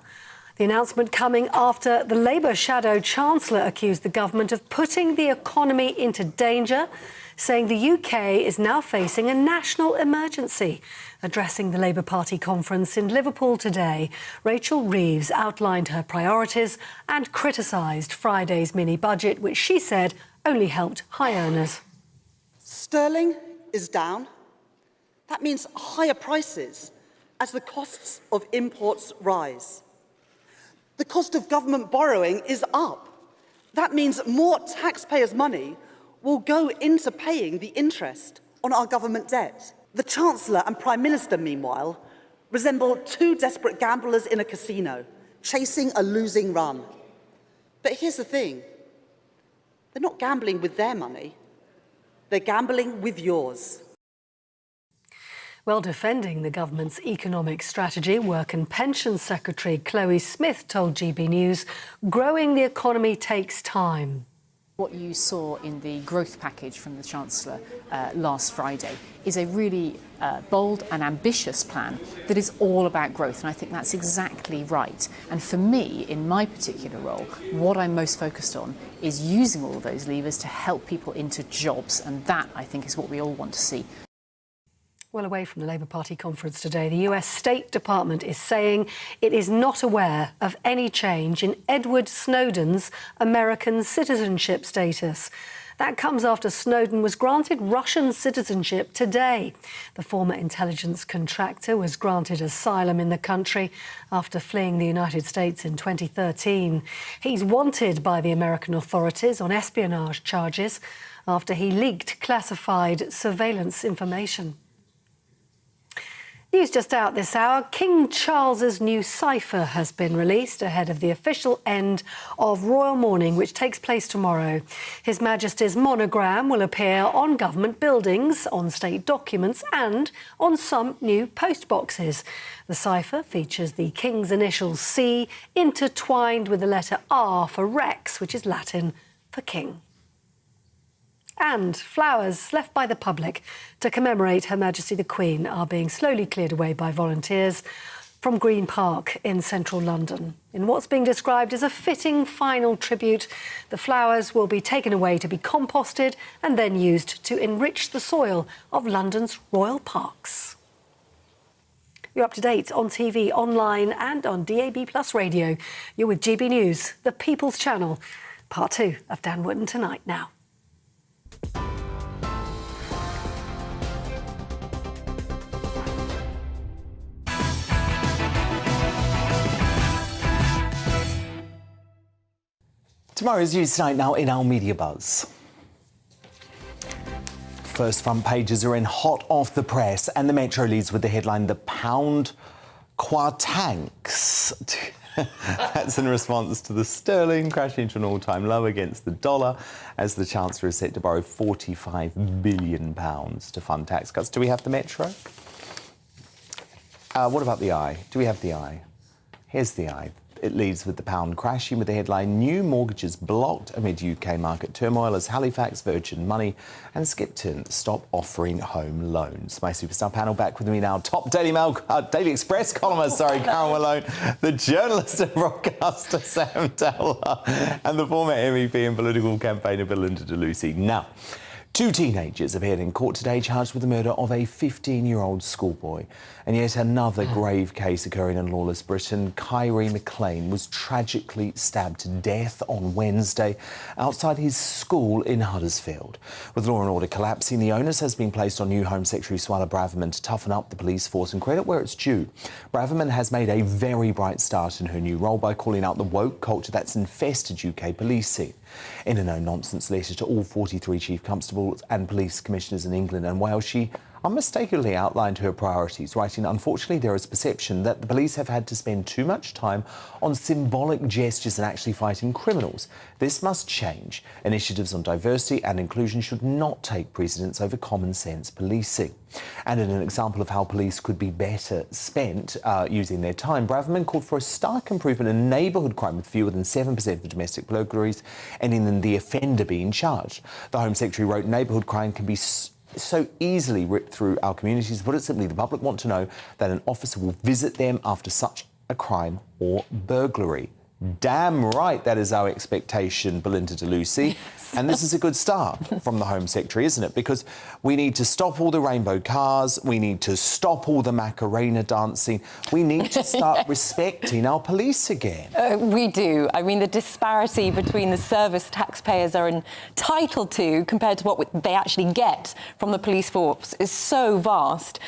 The announcement coming after the Labour shadow Chancellor accused the government of putting the economy into danger, saying the UK is now facing a national emergency. Addressing the Labour Party conference in Liverpool today, Rachel Reeves outlined her priorities and criticised Friday's mini-budget, which she said only helped high earners. Sterling is down. That means higher prices as the costs of imports rise. The cost of government borrowing is up. That means more taxpayers' money will go into paying the interest on our government debt. The Chancellor and Prime Minister, meanwhile, resemble two desperate gamblers in a casino, chasing a losing run. But here's the thing. They're not gambling with their money. They're gambling with yours. Well, defending the government's economic strategy, Work and Pensions Secretary Chloe Smith told GB News, growing the economy takes time. What you saw in the growth package from the Chancellor last Friday is a really bold and ambitious plan that is all about growth, and I think that's exactly right. And for me, in my particular role, what I'm most focused on is using all of those levers to help people into jobs, and that, I think, is what we all want to see. Well, away from the Labour Party conference today, the US State Department is saying it is not aware of any change in Edward Snowden's American citizenship status. That comes after Snowden was granted Russian citizenship today. The former intelligence contractor was granted asylum in the country after fleeing the United States in 2013. He's wanted by the American authorities on espionage charges after he leaked classified surveillance information. News just out this hour. King Charles's new cipher has been released ahead of the official end of royal mourning, which takes place tomorrow. His Majesty's monogram will appear on government buildings, on state documents and on some new post boxes. The cipher features the King's initials C intertwined with the letter R for Rex, which is Latin for king. And flowers left by the public to commemorate Her Majesty the Queen are being slowly cleared away by volunteers from Green Park in central London. In what's being described as a fitting final tribute, the flowers will be taken away to be composted and then used to enrich the soil of London's royal parks. You're up to date on TV, online and on DAB+ radio. You're with GB News, the People's Channel. Part 2 of Dan Wootton Tonight now. Tomorrow's News Tonight now in our Media Buzz. First front pages are in hot off the press, and the Metro leads with the headline, "The Pound Kwartanks." That's in response to the sterling crashing to an all-time low against the dollar, as the Chancellor is set to borrow £45 billion to fund tax cuts. Do we have the Metro? What about the Eye? Do we have the Eye? Here's the Eye. It leads with the pound crashing with the headline, "New mortgages blocked amid UK market turmoil as Halifax, Virgin Money and Skipton stop offering home loans." My superstar panel back with me now. Top Daily Express columnist, Carol Malone, the journalist and broadcaster, Sam Teller, and the former MEP and political campaigner, Belinda de Lucy. Now, 2 teenagers appeared in court today charged with the murder of a 15-year-old schoolboy. And yet another grave case occurring in lawless Britain. Kyrie McLean was tragically stabbed to death on Wednesday outside his school in Huddersfield. With law and order collapsing, the onus has been placed on new Home Secretary Suella Braverman to toughen up the police force and credit where it's due. Braverman has made a very bright start in her new role by calling out the woke culture that's infested UK policing. In a no-nonsense letter to all 43 chief constables and police commissioners in England and Wales, she unmistakably outlined her priorities, writing, "Unfortunately, there is perception that the police have had to spend too much time on symbolic gestures and actually fighting criminals. This must change. Initiatives on diversity and inclusion should not take precedence over common sense policing." And in an example of how police could be better spent using their time, Braverman called for a stark improvement in neighbourhood crime with fewer than 7% of domestic burglaries, ending in the offender being charged. The Home Secretary wrote, "Neighbourhood crime can be so easily ripped through our communities. Put it simply, the public want to know that an officer will visit them after such a crime or burglary." Damn right, that is our expectation, Belinda de Lucy. And this is a good start from the Home Secretary, isn't it? Because we need to stop all the rainbow cars, we need to stop all the Macarena dancing, we need to start respecting our police again. We do. I mean, the disparity between the service taxpayers are entitled to compared to what they actually get from the police force is so vast.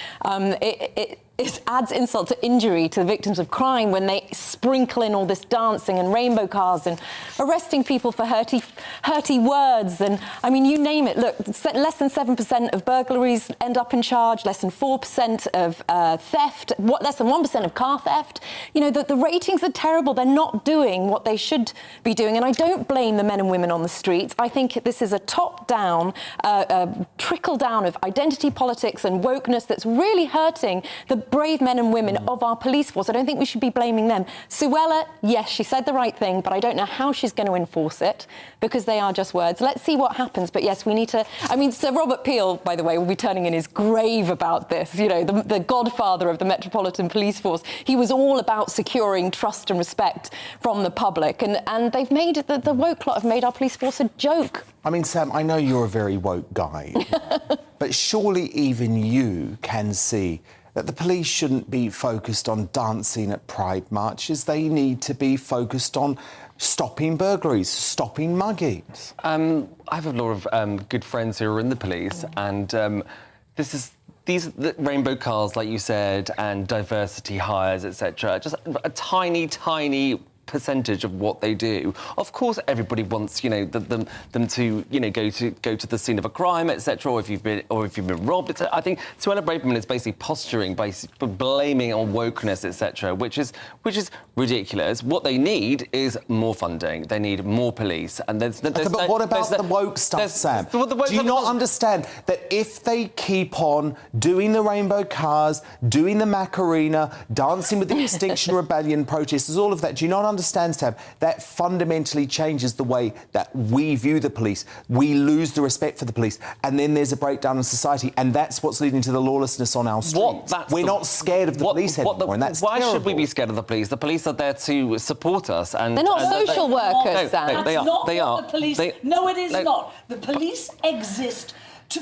It adds insult to injury to the victims of crime when they sprinkle in all this dancing and rainbow cars and arresting people for hurty words. And, I mean, you name it. Look, less than 7% of burglaries end up in charge, less than 4% of theft, less than 1% of car theft. You know, the ratings are terrible. They're not doing what they should be doing. And I don't blame the men and women on the streets. I think this is a top-down, trickle-down of identity politics and wokeness that's really hurting the brave men and women of our police force. I don't think we should be blaming them. Suella, yes, she said the right thing, but I don't know how she's going to enforce it because they are just words. Let's see what happens. But yes, we need to... I mean, Sir Robert Peel, by the way, will be turning in his grave about this. You know, the godfather of the Metropolitan Police Force. He was all about securing trust and respect from the public. And they've made it... The woke lot have made our police force a joke. I mean, Sam, I know you're a very woke guy, but surely even you can see that the police shouldn't be focused on dancing at pride marches. They need to be focused on stopping burglaries, stopping muggings. I have a lot of good friends who are in the police, and these rainbow cars, like you said, and diversity hires, etc. Just a tiny percentage of what they do. Of course, everybody wants, you know, them to, you know, go to the scene of a crime, etc. Or if you've been robbed, etc. I think Suella Braverman is basically posturing by blaming on wokeness, etc. Which is ridiculous. What they need is more funding. They need more police. And but what about the woke stuff, Sam? Do you not understand that if they keep on doing the rainbow cars, doing the Macarena, dancing with the Extinction Rebellion protesters, all of that, do you not understand, Sam, that fundamentally changes the way that we view the police? We lose the respect for the police, and then there's a breakdown in society, and that's what's leading to the lawlessness on our streets. We're not scared of the police anymore, and that's why terrible. should we be scared of the police? The police are there to support us, and they're not social workers, Sam. No, they are. Not they what are. The police. No, it is not. The police exist to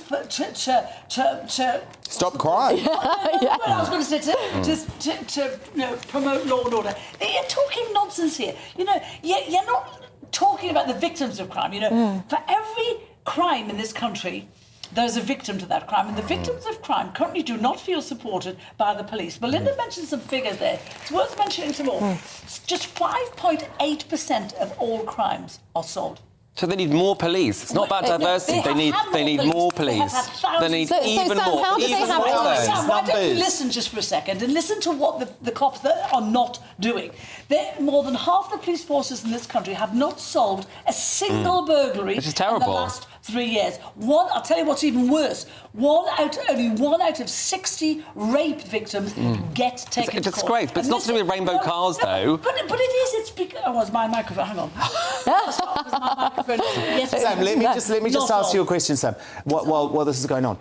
stop crime. I was going to say to promote law and order. You're talking nonsense here. You know, you're not talking about the victims of crime. You know, for every crime in this country, there's a victim to that crime, and the victims of crime currently do not feel supported by the police. Belinda mentioned some figures there. It's worth mentioning some more. Just 5.8% of all crimes are solved. So they need more police. It's not about diversity. They need more police. They need even more. Sam, why don't you listen just for a second and listen to what the cops that are not doing. More than half the police forces in this country have not solved a single burglary Which is terrible. in the last 3 years. I'll tell you what's even worse. Only one out of 60 rape victims get taken It's a to court. disgrace, but it's not to do with rainbow cars, though. But it is. It's because... Oh, it's my microphone. Hang on. It's my microphone. Yes, Sam, let me just ask you a question, Sam. While this is going on,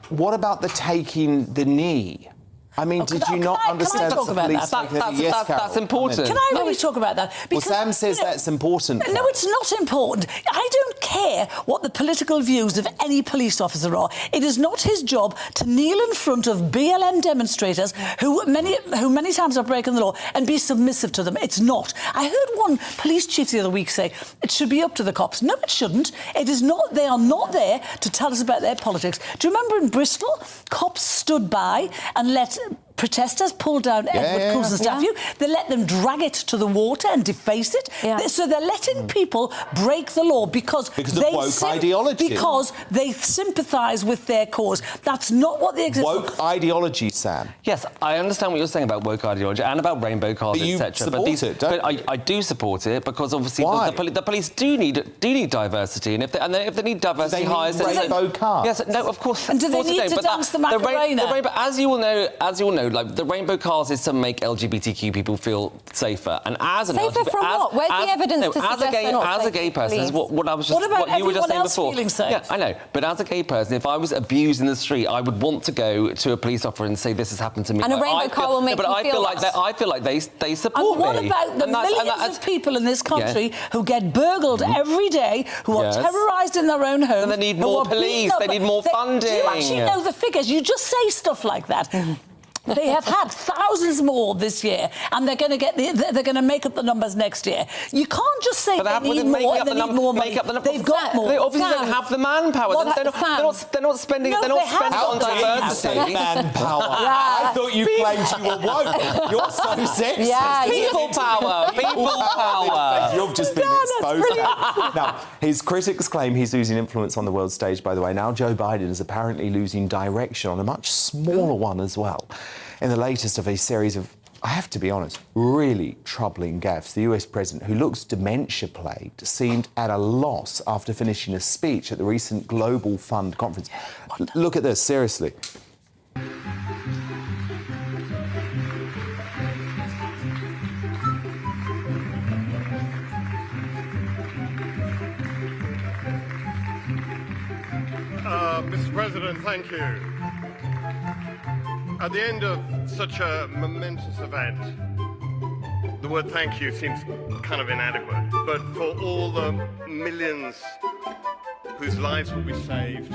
what about the taking the knee? I mean, did you not understand talk about that? That's important. Can I really talk about that? Because, Sam says that's important. No, it's not important. I don't care what the political views of any police officer are. It is not his job to kneel in front of BLM demonstrators who many times are breaking the law and be submissive to them. It's not. I heard one police chief the other week say it should be up to the cops. No, it shouldn't. It is not. They are not there to tell us about their politics. Do you remember in Bristol, cops stood by and let protesters pull down Edward Coulson statue. They let them drag it to the water and deface it. So they're letting people break the law because of woke ideology. Because they sympathise with their cause. That's not what they exist for. Woke ideology, Sam. Yes, I understand what you're saying about woke ideology and about rainbow cars, etc. But I do support it because obviously the police do need diversity, and if they need diversity hires, they need rainbow cars. Yes, no, of course. And do they need to dance the Macarena? As you will know, like the rainbow cars is to make LGBTQ people feel safer. And as an safer from what? Where's the evidence to suggest they're not as a gay person, is what I was just What about you were just saying before. Feeling safe? Yeah, I know. But as a gay person, if I was abused in the street, I would want to go to a police officer and say this has happened to me. And a rainbow car will make you feel I feel like they support me. And what me. about the millions of people in this country who get burgled every day, who are terrorised in their own homes? And they need more police. They need more funding. Do you actually know the figures? You just say stuff like that. They have had thousands more this year, and they're going to make up the numbers next year. You can't just say they need more and they need more money. They've got more. They obviously don't have the manpower. They're not spending it on diversity. Manpower. I thought you claimed you were woke. You're so sexist. Yeah, people power. People power. You've just been exposed. Now, his critics claim he's losing influence on the world stage, by the way. Now Joe Biden is apparently losing direction on a much smaller one as well. In the latest of a series of, I have to be honest, really troubling gaffes, the US president, who looks dementia-plagued, seemed at a loss after finishing a speech at the recent Global Fund conference. Look at this, seriously. Mr. President, thank you. At the end of such a momentous event, the word thank you seems kind of inadequate. But for all the millions whose lives will be saved,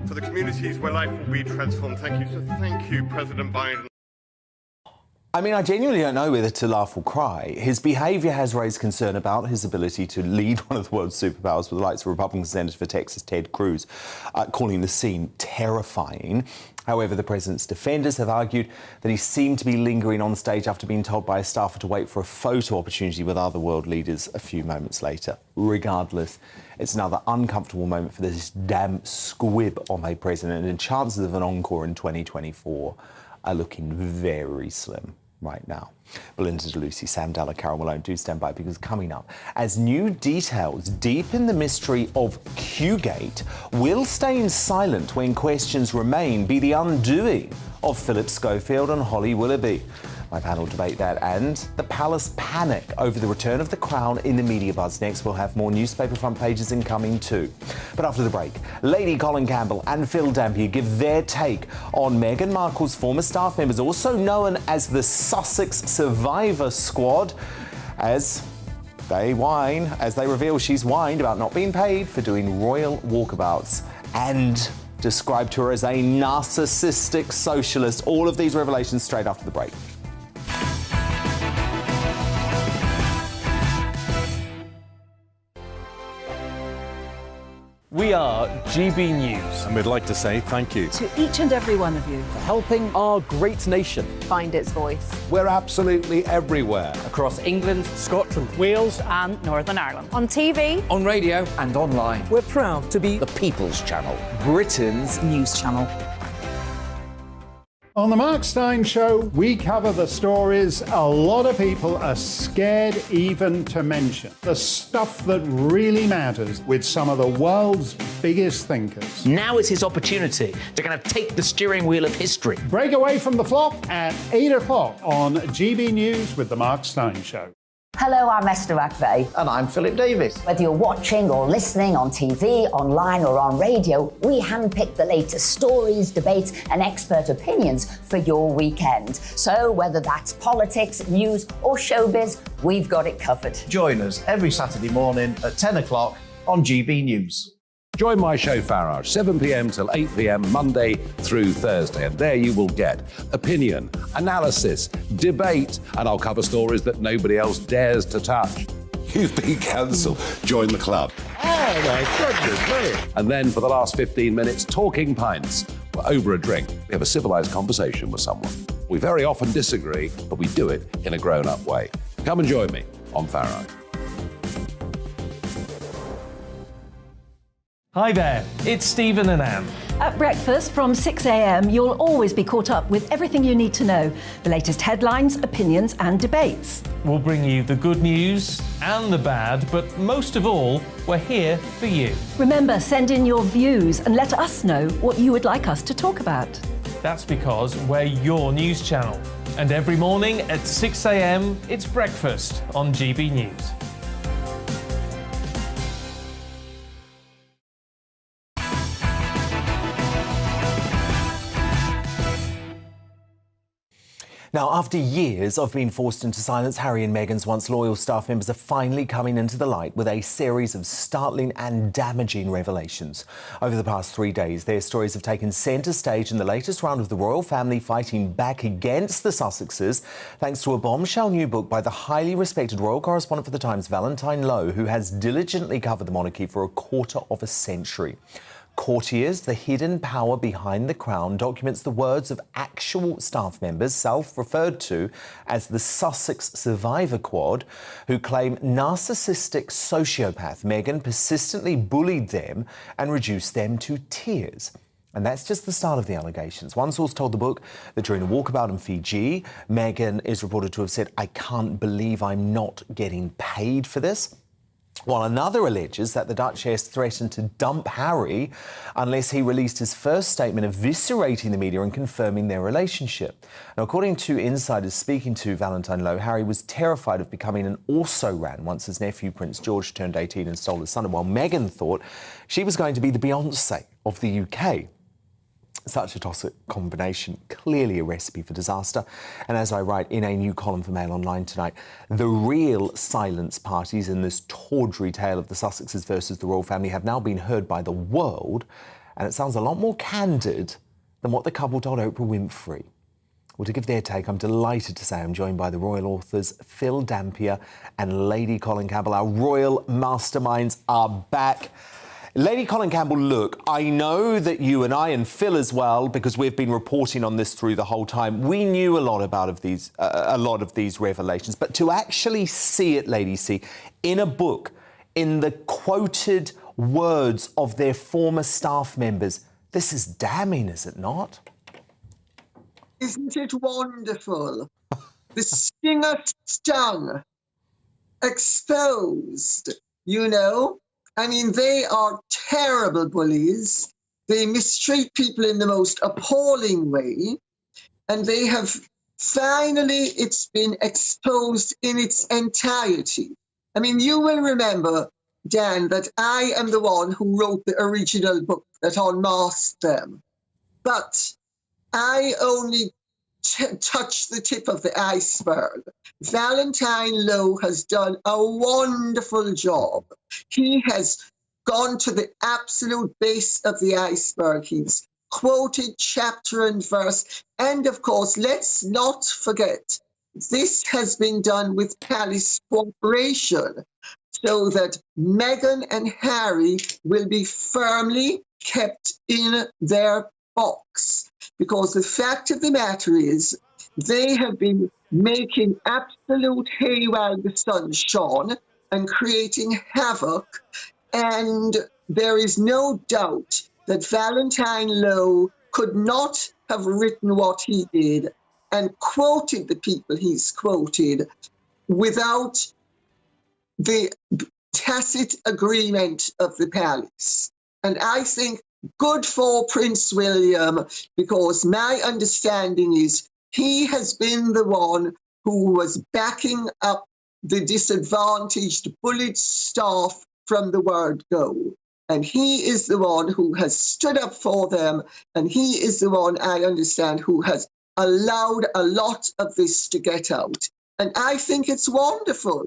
for the communities where life will be transformed, thank you. So thank you, President Biden. I mean, I genuinely don't know whether to laugh or cry. His behaviour has raised concern about his ability to lead one of the world's superpowers, with the likes of Republican Senator for Texas Ted Cruz calling the scene terrifying. However, the president's defenders have argued that he seemed to be lingering on stage after being told by a staffer to wait for a photo opportunity with other world leaders a few moments later. Regardless, it's another uncomfortable moment for this damn squib of a president, and chances of an encore in 2024 are looking very slim right now. Belinda DeLucy, Sam Dalla, Carol Malone, do stand by, because coming up, as new details deepen the mystery of Q-Gate, will staying silent when questions remain be the undoing of Philip Schofield and Holly Willoughby? My panel debate that and the palace panic over the return of the crown in the media buzz. Next, we'll have more newspaper front pages incoming too. But after the break, Lady Colin Campbell and Phil Dampier give their take on Meghan Markle's former staff members, also known as the Sussex Survivor Squad, as they reveal she's whined about not being paid for doing royal walkabouts and described her as a narcissistic socialist. All of these revelations straight after the break. We are GB News. And we'd like to say thank you To each and every one of you. for helping our great nation. Find its voice. We're absolutely everywhere. Across England, Scotland, Wales and Northern Ireland. On TV. on radio, and online. We're proud to be The People's Channel. Britain's News channel. On the Mark Steyn Show, we cover the stories a lot of people are scared even to mention. The stuff that really matters with some of the world's biggest thinkers. Now is his opportunity to kind of take the steering wheel of history. Break away from the flop at 8 o'clock on GB News with the Mark Steyn Show. Hello, I'm Esther McVeigh. And I'm Philip Davis. Whether you're watching or listening on TV, online or on radio, we handpick the latest stories, debates and expert opinions for your weekend. So whether that's politics, news or showbiz, we've got it covered. Join us every Saturday morning at 10 o'clock on GB News. Join my show Farage, 7 p.m. till 8 p.m. Monday through Thursday, and there you will get opinion, analysis, debate, and I'll cover stories that nobody else dares to touch. You've been cancelled. Join the club. Oh my goodness me. And then for the last 15 minutes, talking pints. We're over a drink. We have a civilised conversation with someone. We very often disagree, but we do it in a grown-up way. Come and join me on Farage. Hi there, it's Stephen and Anne. At breakfast from 6 a.m, you'll always be caught up with everything you need to know, the latest headlines, opinions and debates. We'll bring you the good news and the bad, but most of all, we're here for you. Remember, send in your views and let us know what you would like us to talk about. That's because we're your news channel. And every morning at 6 a.m, it's breakfast on GB News. Now, after years of being forced into silence, Harry and Meghan's once loyal staff members are finally coming into the light with a series of startling and damaging revelations. Over the past 3 days, their stories have taken centre stage in the latest round of the royal family fighting back against the Sussexes, thanks to a bombshell new book by the highly respected royal correspondent for The Times, Valentine Lowe, who has diligently covered the monarchy for a quarter of a century. Courtiers, the hidden power behind the crown, documents the words of actual staff members, self-referred to as the Sussex Survivor Squad, who claim narcissistic sociopath Meghan persistently bullied them and reduced them to tears. And that's just the start of the allegations. One source told the book that during a walkabout in Fiji, Meghan is reported to have said, "I can't believe I'm not getting paid for this," while another alleges that the Duchess threatened to dump Harry unless he released his first statement eviscerating the media and confirming their relationship. Now, according to insiders speaking to Valentine Lowe, Harry was terrified of becoming an also-ran once his nephew Prince George turned 18 and stole his son, while Meghan thought she was going to be the Beyoncé of the UK. Such a toxic combination, clearly a recipe for disaster. And as I write in a new column for Mail Online tonight, the real silence parties in this tawdry tale of the Sussexes versus the royal family have now been heard by the world, and it sounds a lot more candid than what the couple told Oprah Winfrey. Well, to give their take, I'm delighted to say I'm joined by the royal authors Phil Dampier and Lady Colin Campbell. Our royal masterminds are back. Lady Colin Campbell, look, I know that you and I and Phil as well, because we've been reporting on this through the whole time, we knew a lot of these revelations, but to actually see it, Lady C, in a book, in the quoted words of their former staff members, this is damning, is it not? Isn't it wonderful? The stinger stung, exposed, you know? I mean, they are terrible bullies. They mistreat people in the most appalling way. And they have finally, it's been exposed in its entirety. I mean, you will remember, Dan, that I am the one who wrote the original book that unmasked them. But I only touched the tip of the iceberg. Valentine Lowe has done a wonderful job. He has gone to the absolute base of the iceberg. He's quoted chapter and verse. And of course, let's not forget, this has been done with Palace cooperation, so that Meghan and Harry will be firmly kept in their box. Because the fact of the matter is, they have been making absolute hay while the sun shone and creating havoc. And there is no doubt that Valentine Lowe could not have written what he did and quoted the people he's quoted without the tacit agreement of the palace. And I think good for Prince William, because my understanding is he has been the one who was backing up the disadvantaged bullied staff from the word go. And he is the one who has stood up for them. And he is the one, I understand, who has allowed a lot of this to get out. And I think it's wonderful.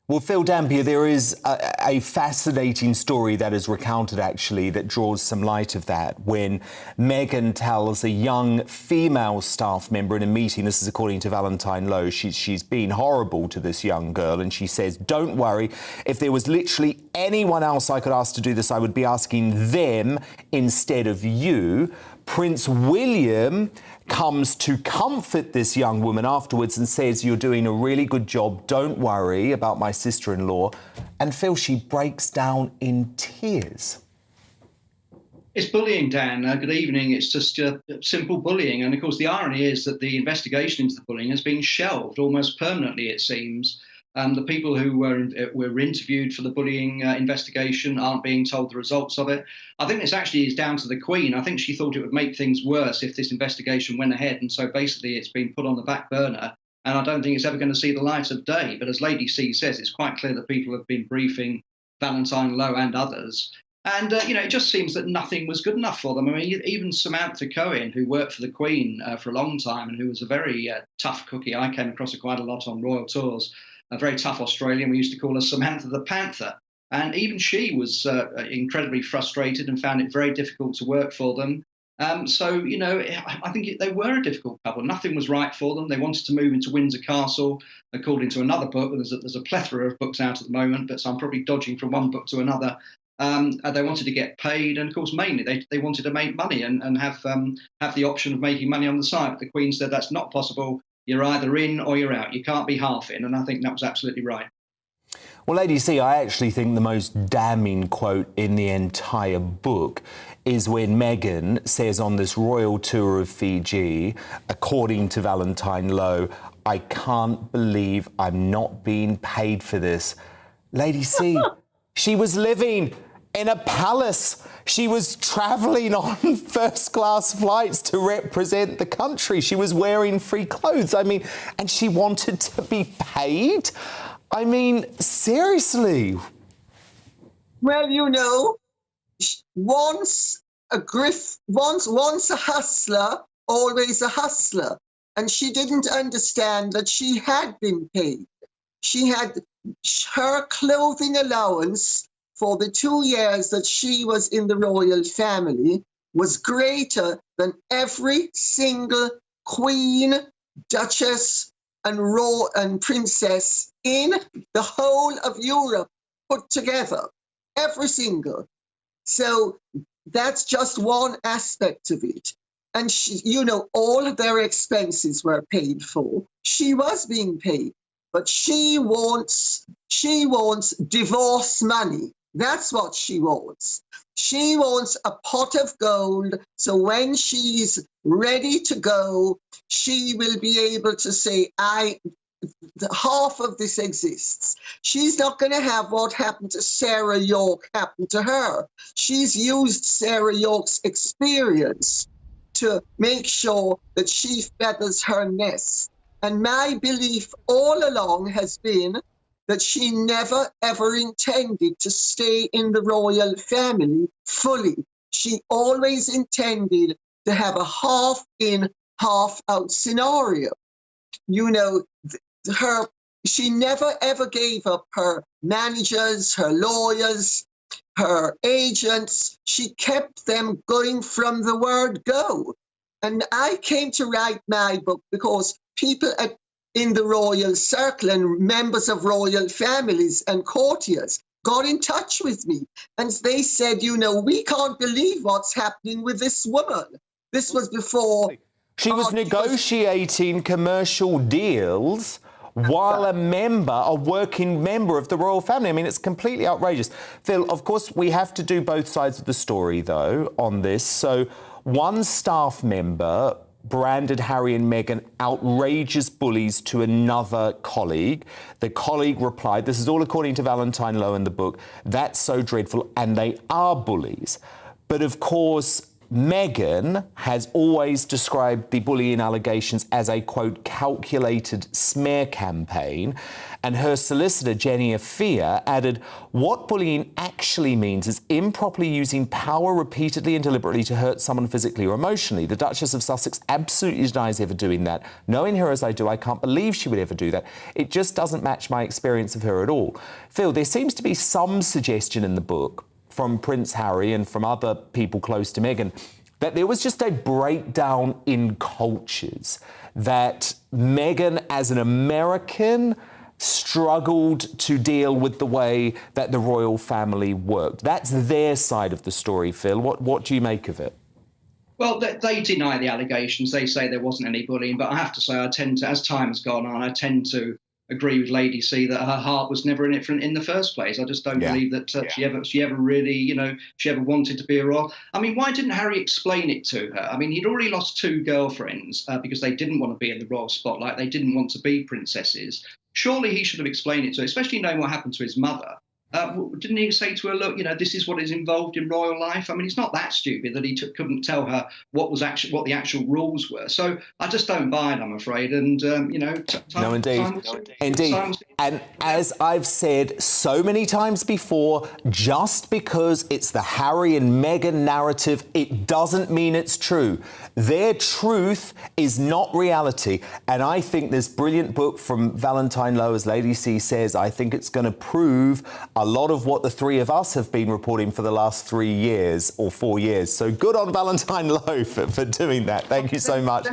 Well, Phil Dampier, there is a fascinating story that is recounted, actually, that draws some light of that, when Meghan tells a young female staff member in a meeting, this is according to Valentine Lowe, she's been horrible to this young girl, and she says, don't worry, if there was literally anyone else I could ask to do this, I would be asking them instead of you. Prince William comes to comfort this young woman afterwards and says, you're doing a really good job, don't worry about my sister-in-law. And Phil, she breaks down in tears. It's bullying, Dan. Good evening. It's just simple bullying. And of course, the irony is that the investigation into the bullying has been shelved almost permanently, it seems. The people who were interviewed for the bullying investigation aren't being told the results of it. I think this actually is down to the Queen. I think she thought it would make things worse if this investigation went ahead. And so basically it's been put on the back burner. And I don't think it's ever going to see the light of day. But as Lady C says, it's quite clear that people have been briefing Valentine Lowe and others. And, it just seems that nothing was good enough for them. I mean, even Samantha Cohen, who worked for the Queen for a long time and who was a very tough cookie, I came across her quite a lot on royal tours, a very tough Australian. We used to call her Samantha the Panther. And even she was incredibly frustrated and found it very difficult to work for them. I think they were a difficult couple. Nothing was right for them. They wanted to move into Windsor Castle, according to another book. There's a plethora of books out at the moment, but so I'm probably dodging from one book to another. They wanted to get paid, and of course, mainly they wanted to make money and have the option of making money on the side. But the Queen said that's not possible. You're either in or you're out. You can't be half in, and I think that was absolutely right. Well, Lady C, I actually think the most damning quote in the entire book is when Meghan says on this royal tour of Fiji, according to Valentine Lowe, I can't believe I'm not being paid for this. Lady C, she was living in a palace. She was travelling on first-class flights to represent the country. She was wearing free clothes. I mean, and she wanted to be paid? I mean, seriously. Well, once a hustler, always a hustler. And she didn't understand that she had been paid. She had her clothing allowance for the 2 years that she was in the royal family was greater than every single queen, duchess, and princess in the whole of Europe put together. Every single. So that's just one aspect of it. And all of their expenses were paid for. She was being paid, but she wants divorce money. That's what she wants. She wants a pot of gold, so when she's ready to go, she will be able to say, half of this exists. She's not going to have what happened to Sarah York happen to her. She's used Sarah York's experience to make sure that she feathers her nest. And my belief all along has been that she never, ever intended to stay in the royal family fully. She always intended to have a half-in, half-out scenario. She never, ever gave up her managers, her lawyers, her agents. She kept them going from the word go. And I came to write my book because people in the royal circle and members of royal families and courtiers got in touch with me. And they said, we can't believe what's happening with this woman. This was before... She was negotiating commercial deals while a working member of the royal family. I mean, it's completely outrageous. Phil, of course, we have to do both sides of the story, though, on this. So One staff member branded Harry and Meghan outrageous bullies to another colleague. The colleague replied, this is all according to Valentine Lowe in the book, that's so dreadful, and they are bullies. But of course, Meghan has always described the bullying allegations as a, quote, calculated smear campaign. And her solicitor, Jenny Afia, added, what bullying actually means is improperly using power repeatedly and deliberately to hurt someone physically or emotionally. The Duchess of Sussex absolutely denies ever doing that. Knowing her as I do, I can't believe she would ever do that. It just doesn't match my experience of her at all. Phil, there seems to be some suggestion in the book from Prince Harry and from other people close to Meghan that there was just a breakdown in cultures, that Meghan as an American struggled to deal with the way that the royal family worked. That's their side of the story, Phil. What do you make of it? Well, they deny the allegations. They say there wasn't any bullying, but I have to say, I tend to, as time has gone on, I tend to agree with Lady C that her heart was never in it in the first place. I just don't believe that she ever really, she ever wanted to be a royal. I mean, why didn't Harry explain it to her? I mean, he'd already lost 2 girlfriends because they didn't want to be in the royal spotlight. They didn't want to be princesses. Surely he should have explained it to her, especially knowing what happened to his mother. Didn't he say to her, look, this is what is involved in royal life? I mean, it's not that stupid that he couldn't tell her what the actual rules were. So I just don't buy it, I'm afraid. And, No, indeed. Indeed. And as I've said so many times before, just because it's the Harry and Meghan narrative, it doesn't mean it's true. Their truth is not reality. And I think this brilliant book from Valentine Lowe, as Lady C says, I think it's going to prove a lot of what the three of us have been reporting for the last 3 years or 4 years. So good on Valentine Lowe for doing that. Thank you so much.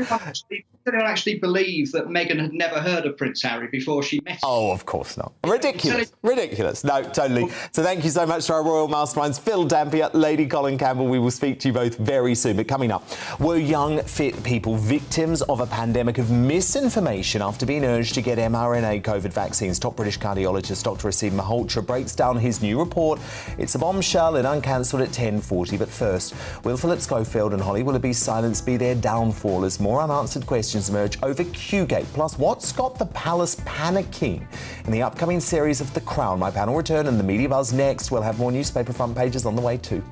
Did anyone actually believe that Meghan had never heard of Prince Harry before she met him? Oh, of course not. Ridiculous. Ridiculous. No, totally. So thank you so much to our royal masterminds, Phil Dampier, Lady Colin Campbell. We will speak to you both very soon. But coming up, were young, fit people victims of a pandemic of misinformation after being urged to get mRNA COVID vaccines? Top British cardiologist Dr. Aseem Malhotra breaks down his new report. It's a bombshell and uncancelled at 10:40. But first, will Philip Schofield and Holly Willoughby's silence be their downfall as more unanswered questions emerge over Qgate? Plus, what's got the palace panicking in the upcoming series of The Crown? My panel return and the media buzz next. We'll have more newspaper front pages on the way too.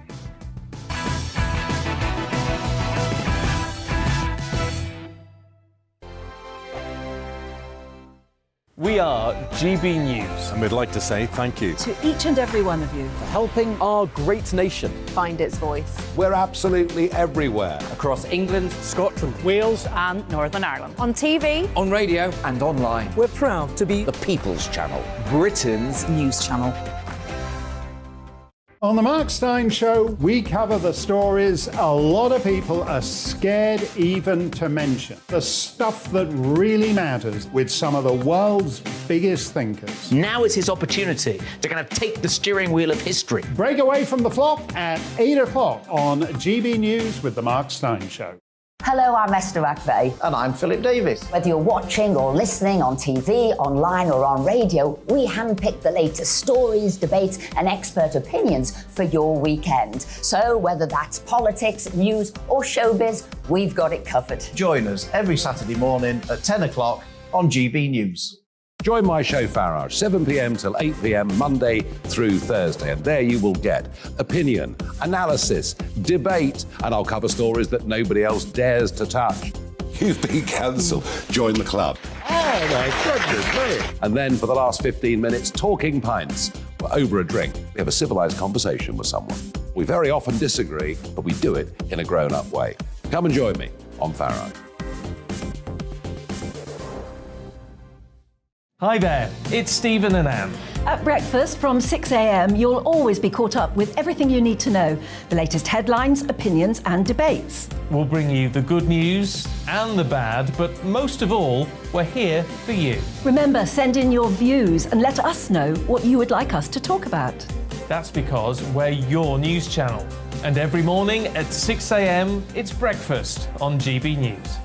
We are GB News. And we'd like to say thank you To each and every one of you. for helping our great nation. Find its voice. We're absolutely everywhere. Across England, Scotland, Wales and Northern Ireland. On TV. on radio and online. We're proud to be The People's Channel. Britain's news channel. On the Mark Steyn Show, we cover the stories a lot of people are scared even to mention. The stuff that really matters with some of the world's biggest thinkers. Now is his opportunity to kind of take the steering wheel of history. Break away from the flop at 8 o'clock on GB News with the Mark Steyn Show. Hello, I'm Esther McVeigh. And I'm Philip Davis. Whether you're watching or listening on TV, online or on radio, we handpick the latest stories, debates and expert opinions for your weekend. So whether that's politics, news or showbiz, we've got it covered. Join us every Saturday morning at 10 o'clock on GB News. Join my show Farage, 7 p.m. till 8 p.m. Monday through Thursday. And there you will get opinion, analysis, debate, and I'll cover stories that nobody else dares to touch. You've been cancelled. Join the club. Oh, my goodness me. And then for the last 15 minutes, talking pints. We're over a drink. We have a civilised conversation with someone. We very often disagree, but we do it in a grown-up way. Come and join me on Farage. Hi there, it's Stephen and Anne. At breakfast from 6 a.m, you'll always be caught up with everything you need to know, the latest headlines, opinions and debates. We'll bring you the good news and the bad, but most of all, we're here for you. Remember, send in your views and let us know what you would like us to talk about. That's because we're your news channel. And every morning at 6 a.m, it's breakfast on GB News.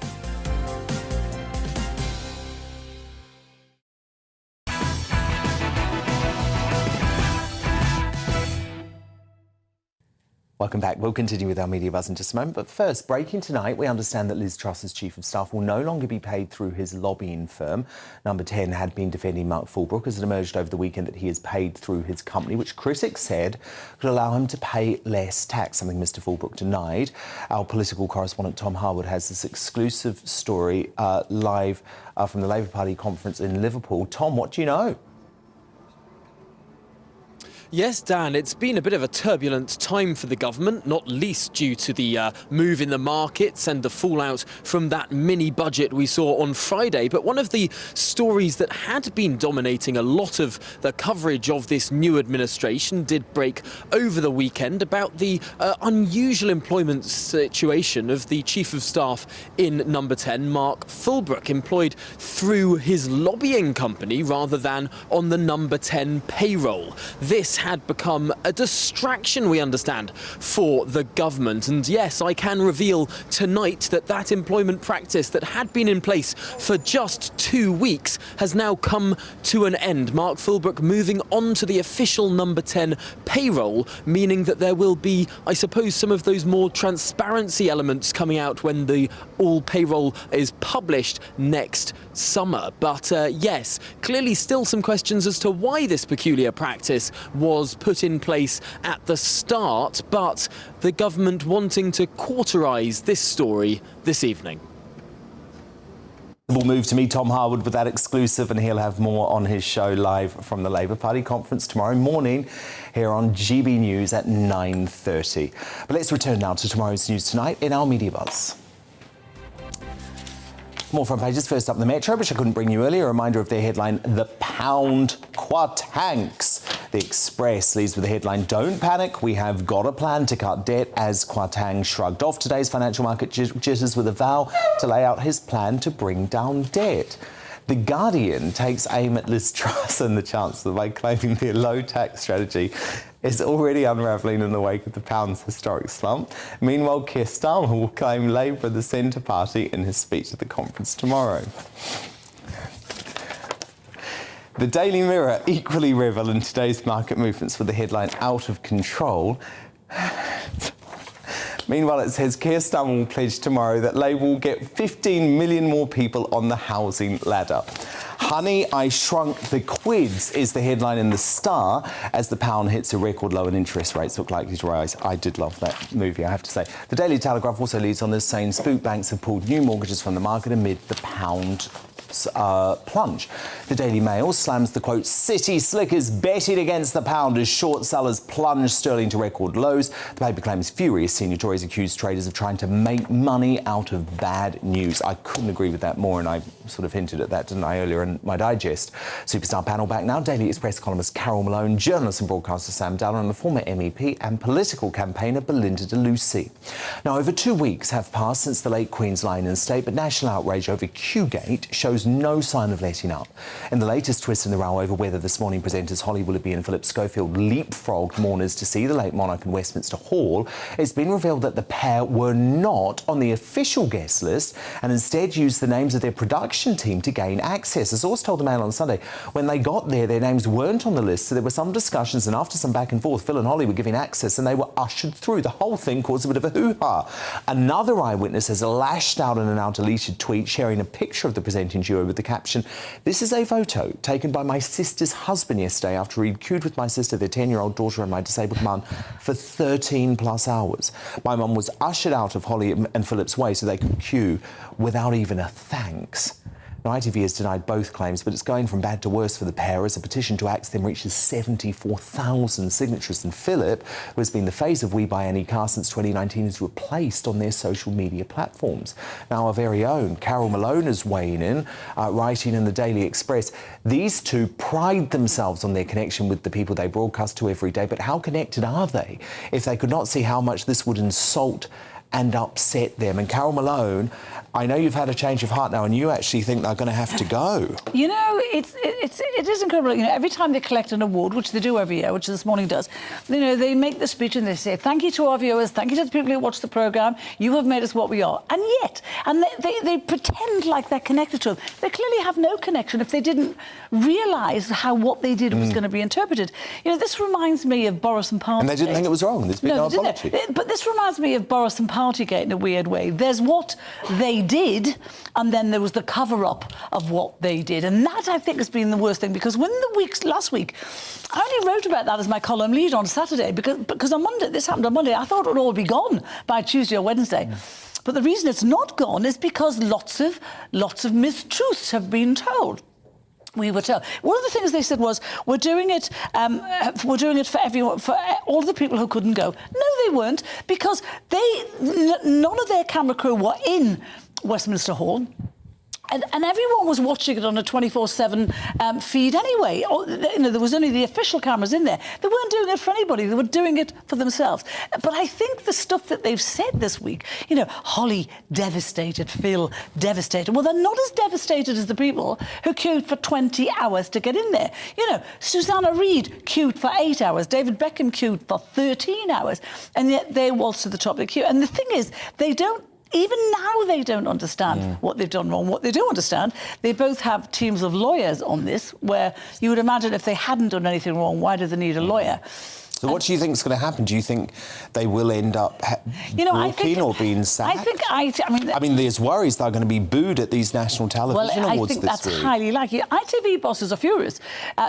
Welcome back. We'll continue with our Media Buzz in just a moment. But first, breaking tonight, we understand that Liz Truss's Chief of Staff will no longer be paid through his lobbying firm. Number 10 had been defending Mark Fulbrook as it emerged over the weekend that he is paid through his company, which critics said could allow him to pay less tax, something Mr Fulbrook denied. Our political correspondent Tom Harwood has this exclusive story live from the Labour Party conference in Liverpool. Tom, what do you know? Yes, Dan, it's been a bit of a turbulent time for the government, not least due to the move in the markets and the fallout from that mini budget we saw on Friday. But one of the stories that had been dominating a lot of the coverage of this new administration did break over the weekend about the unusual employment situation of the Chief of Staff in Number 10, Mark Fulbrook, employed through his lobbying company rather than on the Number 10 payroll. This had become a distraction, we understand, for the government. And yes, I can reveal tonight that that employment practice that had been in place for just 2 weeks has now come to an end. Mark Fulbrook moving on to the official Number 10 payroll, meaning that there will be, I suppose, some of those more transparency elements coming out when the all payroll is published next summer. But yes, clearly still some questions as to why this peculiar practice was put in place at the start, but the government wanting to cauterise this story this evening. We'll move to meet Tom Harwood with that exclusive, and he'll have more on his show live from the Labour Party conference tomorrow morning here on GB News at 9:30. But let's return now to tomorrow's news tonight in our Media Buzz. More front pages. First up, the Metro, which I couldn't bring you earlier. A reminder of their headline, The Pound Quatanks. The Express leads with the headline, Don't panic, we have got a plan to cut debt, as Quatang shrugged off today's financial market jitters with a vow to lay out his plan to bring down debt. The Guardian takes aim at Liz Truss and the Chancellor by claiming their low-tax strategy is already unravelling in the wake of the pound's historic slump. Meanwhile, Keir Starmer will claim Labour the centre party in his speech at the conference tomorrow. The Daily Mirror equally revel in today's market movements with the headline, Out of Control. Meanwhile, it says Keir Starmer will pledge tomorrow that Labour will get 15 million more people on the housing ladder. Honey, I Shrunk the Quids is the headline in The Star as the pound hits a record low and interest rates look likely to rise. I did love that movie, I have to say. The Daily Telegraph also leads on this, saying spook banks have pulled new mortgages from the market amid the pound plunge. The Daily Mail slams the quote, City slickers betting against the pound as short sellers plunge sterling to record lows. The paper claims furious senior Tories accuse traders of trying to make money out of bad news. I couldn't agree with that more, and I sort of hinted at that, didn't I, earlier in my digest. Superstar panel back now. Daily Express columnist Carol Malone, journalist and broadcaster Sam Dallin, and the former MEP and political campaigner Belinda de Lucy. Now, over 2 weeks have passed since the late Queen's lying in state, but national outrage over Qgate shows no sign of letting up. In the latest twist in the row over whether this morning presenters Holly Willoughby and Philip Schofield leapfrogged mourners to see the late monarch in Westminster Hall, it's been revealed that the pair were not on the official guest list and instead used the names of their production team to gain access. A source told the Mail on Sunday when they got there, their names weren't on the list, so there were some discussions, and after some back and forth, Phil and Holly were given access and they were ushered through. The whole thing caused a bit of a hoo-ha. Another eyewitness has lashed out in an out-deleted tweet sharing a picture of the presenting duo with the caption, This is a photo taken by my sister's husband yesterday after he'd queued with my sister, their 10-year-old daughter and my disabled mum for 13 plus hours. My mum was ushered out of Holly and Philip's way so they could queue without even a thanks. Now, ITV has denied both claims, but it's going from bad to worse for the pair as a petition to axe them reaches 74,000 signatures. And Philip, who has been the face of We Buy Any Car since 2019, is replaced on their social media platforms. Now, our very own Carol Malone is weighing in, writing in the Daily Express, these two pride themselves on their connection with the people they broadcast to every day, but how connected are they if they could not see how much this would insult and upset them. And Carol Malone, I know you've had a change of heart now, and you actually think they're going to have to go. You know, it is incredible. You know, every time they collect an award, which they do every year, which this morning does, you know, they make the speech and they say, thank you to our viewers, thank you to the people who watch the programme, you have made us what we are. And yet, and they pretend like they're connected to them. They clearly have no connection if they didn't realise how what they did was going to be interpreted. You know, this reminds me of Boris and Partygate. And they didn't think it was wrong. There's been no apology. But this reminds me of Boris and Partygate in a weird way. There's what they did, and then there was the cover-up of what they did. And that, I think, has been the worst thing, because last week, I only wrote about that as my column lead on Saturday, because on Monday, this happened on Monday, I thought it would all be gone by Tuesday or Wednesday. But the reason it's not gone is because lots of mistruths have been told. We were told. One of the things they said was, we're doing it for everyone, for all the people who couldn't go. No, they weren't, because none of their camera crew were in Westminster Hall. And everyone was watching it on a 24/7 feed anyway. You know, there was only the official cameras in there. They weren't doing it for anybody. They were doing it for themselves. But I think the stuff that they've said this week, you know, Holly devastated, Phil devastated. Well, they're not as devastated as the people who queued for 20 hours to get in there. You know, Susanna Reid queued for 8 hours. David Beckham queued for 13 hours. And yet they waltzed to the top of the queue. And the thing is, even now they don't understand what they've done wrong. What they do understand, they both have teams of lawyers on this, where you would imagine if they hadn't done anything wrong, why do they need a lawyer? So what do you think is going to happen? Do you think they will end up walking or being sacked? I mean, there's worries they're going to be booed at these national television awards this week. I think that's highly likely. ITV bosses are furious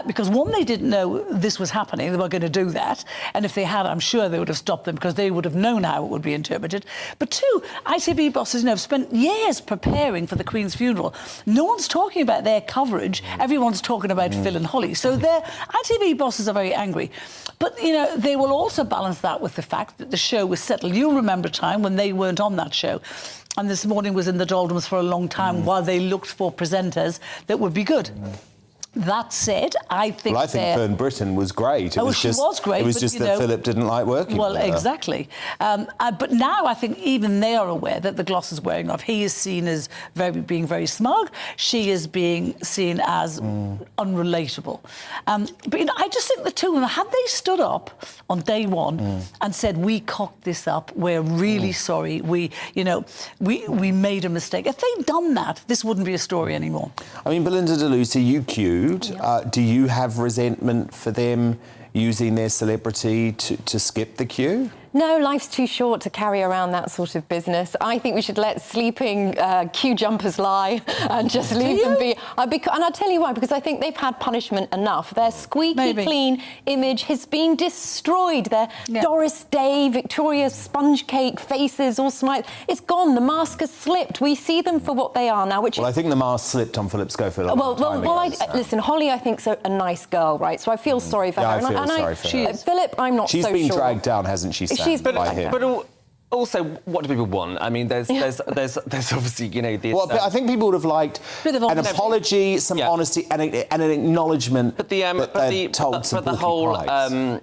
because, one, they didn't know this was happening. They were going to do that. And if they had, I'm sure they would have stopped them, because they would have known how it would be interpreted. But two, ITV bosses, you know, have spent years preparing for the Queen's funeral. No one's talking about their coverage. Everyone's talking about Phil and Holly. So their ITV bosses are very angry. But, you know, they will also balance that with the fact that the show was settled. You'll remember a time when they weren't on that show. And This Morning was in the doldrums for a long time while they looked for presenters that would be good. That said, I think Fern Britton was great. She was great. It was just that Philip didn't like working with her. Well, exactly. But now I think even they are aware that the gloss is wearing off. He is seen as being very smug. She is being seen as unrelatable. But, you know, I just think the two of them, had they stood up on day one and said, we cocked this up, we're really sorry, we made a mistake. If they'd done that, this wouldn't be a story anymore. I mean, Belinda de Lucy, you queued. Do you have resentment for them using their celebrity to skip the queue? No, life's too short to carry around that sort of business. I think we should let sleeping queue jumpers lie and just leave them be. And I'll tell you why, because I think they've had punishment enough. Their squeaky clean image has been destroyed. Their Doris Day, Victoria sponge cake faces, all smiles. It's gone. The mask has slipped. We see them for what they are now. I think the mask slipped on Philip Schofield. Listen, Holly, I think's a nice girl, right? So I feel sorry for her. I feel sorry for her. Philip, I'm not so sure. She's been dragged down, hasn't she? But also, what do people want? I mean, there's obviously, you know, this. Well, I think people would have liked an apology, some honesty, and an acknowledgement that they told some price.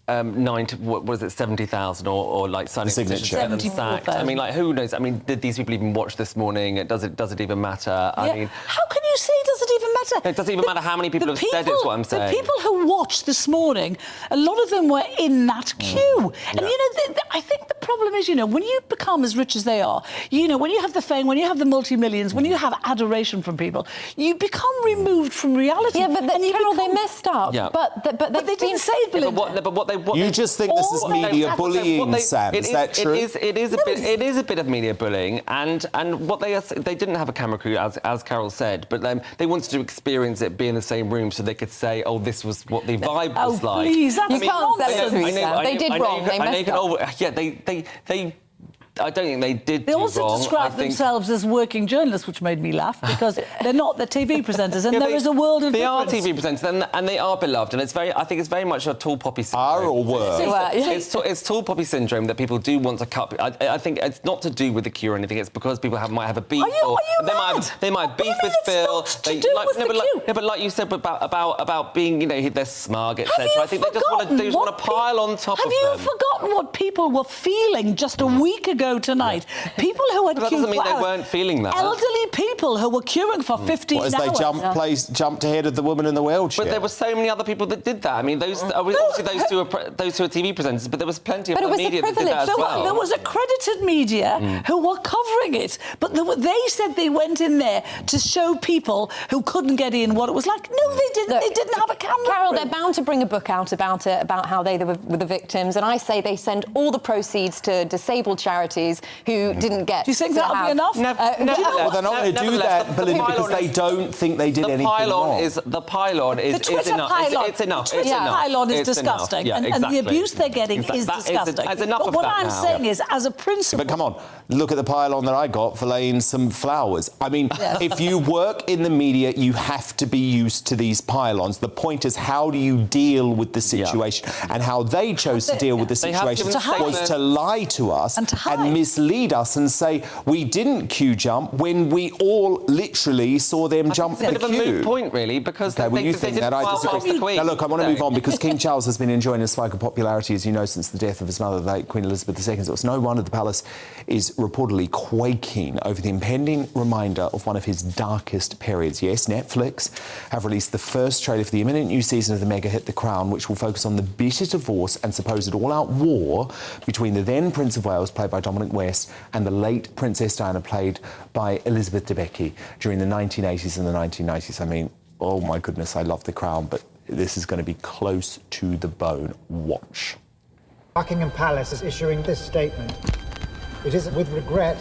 70,000 or like signing signature get them sacked. I mean, like, who knows? I mean, did these people even watch this morning? Does it even matter? I mean, how can you say does it even matter? It doesn't even matter how many people have said it, is what I'm saying. The people who watched this morning, a lot of them were in that queue. And, you know, I think the problem is, you know, when you become as rich as they are, you know, when you have the fame, when you have the multi-millions, when you have adoration from people, you become removed from reality. Yeah, but Carol, they messed up. Yeah. But they didn't say it, Belinda. You just think this is media bullying, Sam? Is that true? It is a bit of media bullying, and what they didn't have a camera crew, as Carol said, but they wanted to experience it, be in the same room, so they could say, "Oh, this was what the vibe was like." Please, you can't say it, Sam. They did wrong. They messed up. Yeah, they. I don't think they did They do also wrong. describe themselves as working journalists, which made me laugh, because they're not the TV presenters, and there is a world of difference. They are TV presenters, and they are beloved, and I think it's very much a tall poppy syndrome. Are or were? It's tall poppy syndrome that people do want to cut. I think it's not to do with the queue or anything. It's because people might have a beef. They might have beef with Phil. But like you said about being, you know, they're smug, etc. I think they just want to pile on top of them. Have you forgotten what people were feeling just a week ago show tonight. People who had That queued doesn't mean for they hours. weren't feeling that. Elderly people who were queuing for 15 What, as hours. they jumped ahead of the woman in the wheelchair? But there were so many other people that did that. I mean, obviously those two are TV presenters, but there was plenty of other media that did that as well. There was accredited media who were covering it, but they said they went in there to show people who couldn't get in what it was like. No, they didn't. Look, they didn't have a camera. Carol, crew. they're bound to bring a book out about it, about how they were the victims, and I say they send all the proceeds to disabled charities who didn't get. Do you think that'll be enough? Well, they're not going to do that, Belinda, because they don't think they did anything wrong. The pylon is the Twitter enough. pylon. It's enough. The Twitter pylon is disgusting, Yeah, and exactly. the abuse they're getting is disgusting. There's enough but of what that I'm now. saying is, as a principle. But come on, look at the pylon that I got for laying some flowers. I mean, if you work in the media, you have to be used to these pylons. The point is, how do you deal with the situation? And how they chose to deal with the situation was to lie to us and mislead us and say we didn't queue jump when we all literally saw them jump the queue. It's a bit of a moot point, really, because well, you think that I disagree. Now, look, I want to move on because King Charles has been enjoying a spike of popularity, as you know, since the death of his mother, the late Queen Elizabeth II. So it's no wonder the palace is reportedly quaking over the impending reminder of one of his darkest periods. Yes, Netflix have released the first trailer for the imminent new season of the mega hit The Crown, which will focus on the bitter divorce and supposed all-out war between the then Prince of Wales, played by Dominic West, and the late Princess Diana, played by Elizabeth Debicki, during the 1980s and the 1990s. I mean, oh my goodness, I love The Crown, but this is going to be close to the bone. Watch. Buckingham Palace is issuing this statement. It is with regret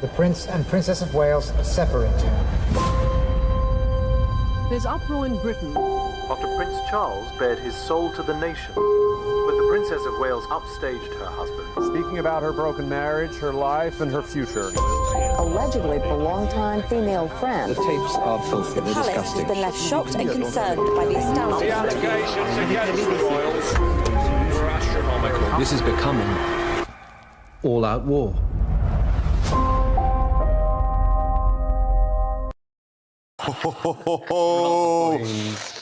the Prince and Princess of Wales are separating. There's uproar in Britain after Prince Charles bared his soul to the nation, but the Princess of Wales upstaged her husband. Speaking about her broken marriage, her life, and her future. Allegedly for longtime female friend. The tapes are filthy, they're disgusting. The palace has been left shocked and concerned by the establishment. The allegations against the royals were astronomical. This is becoming all-out war.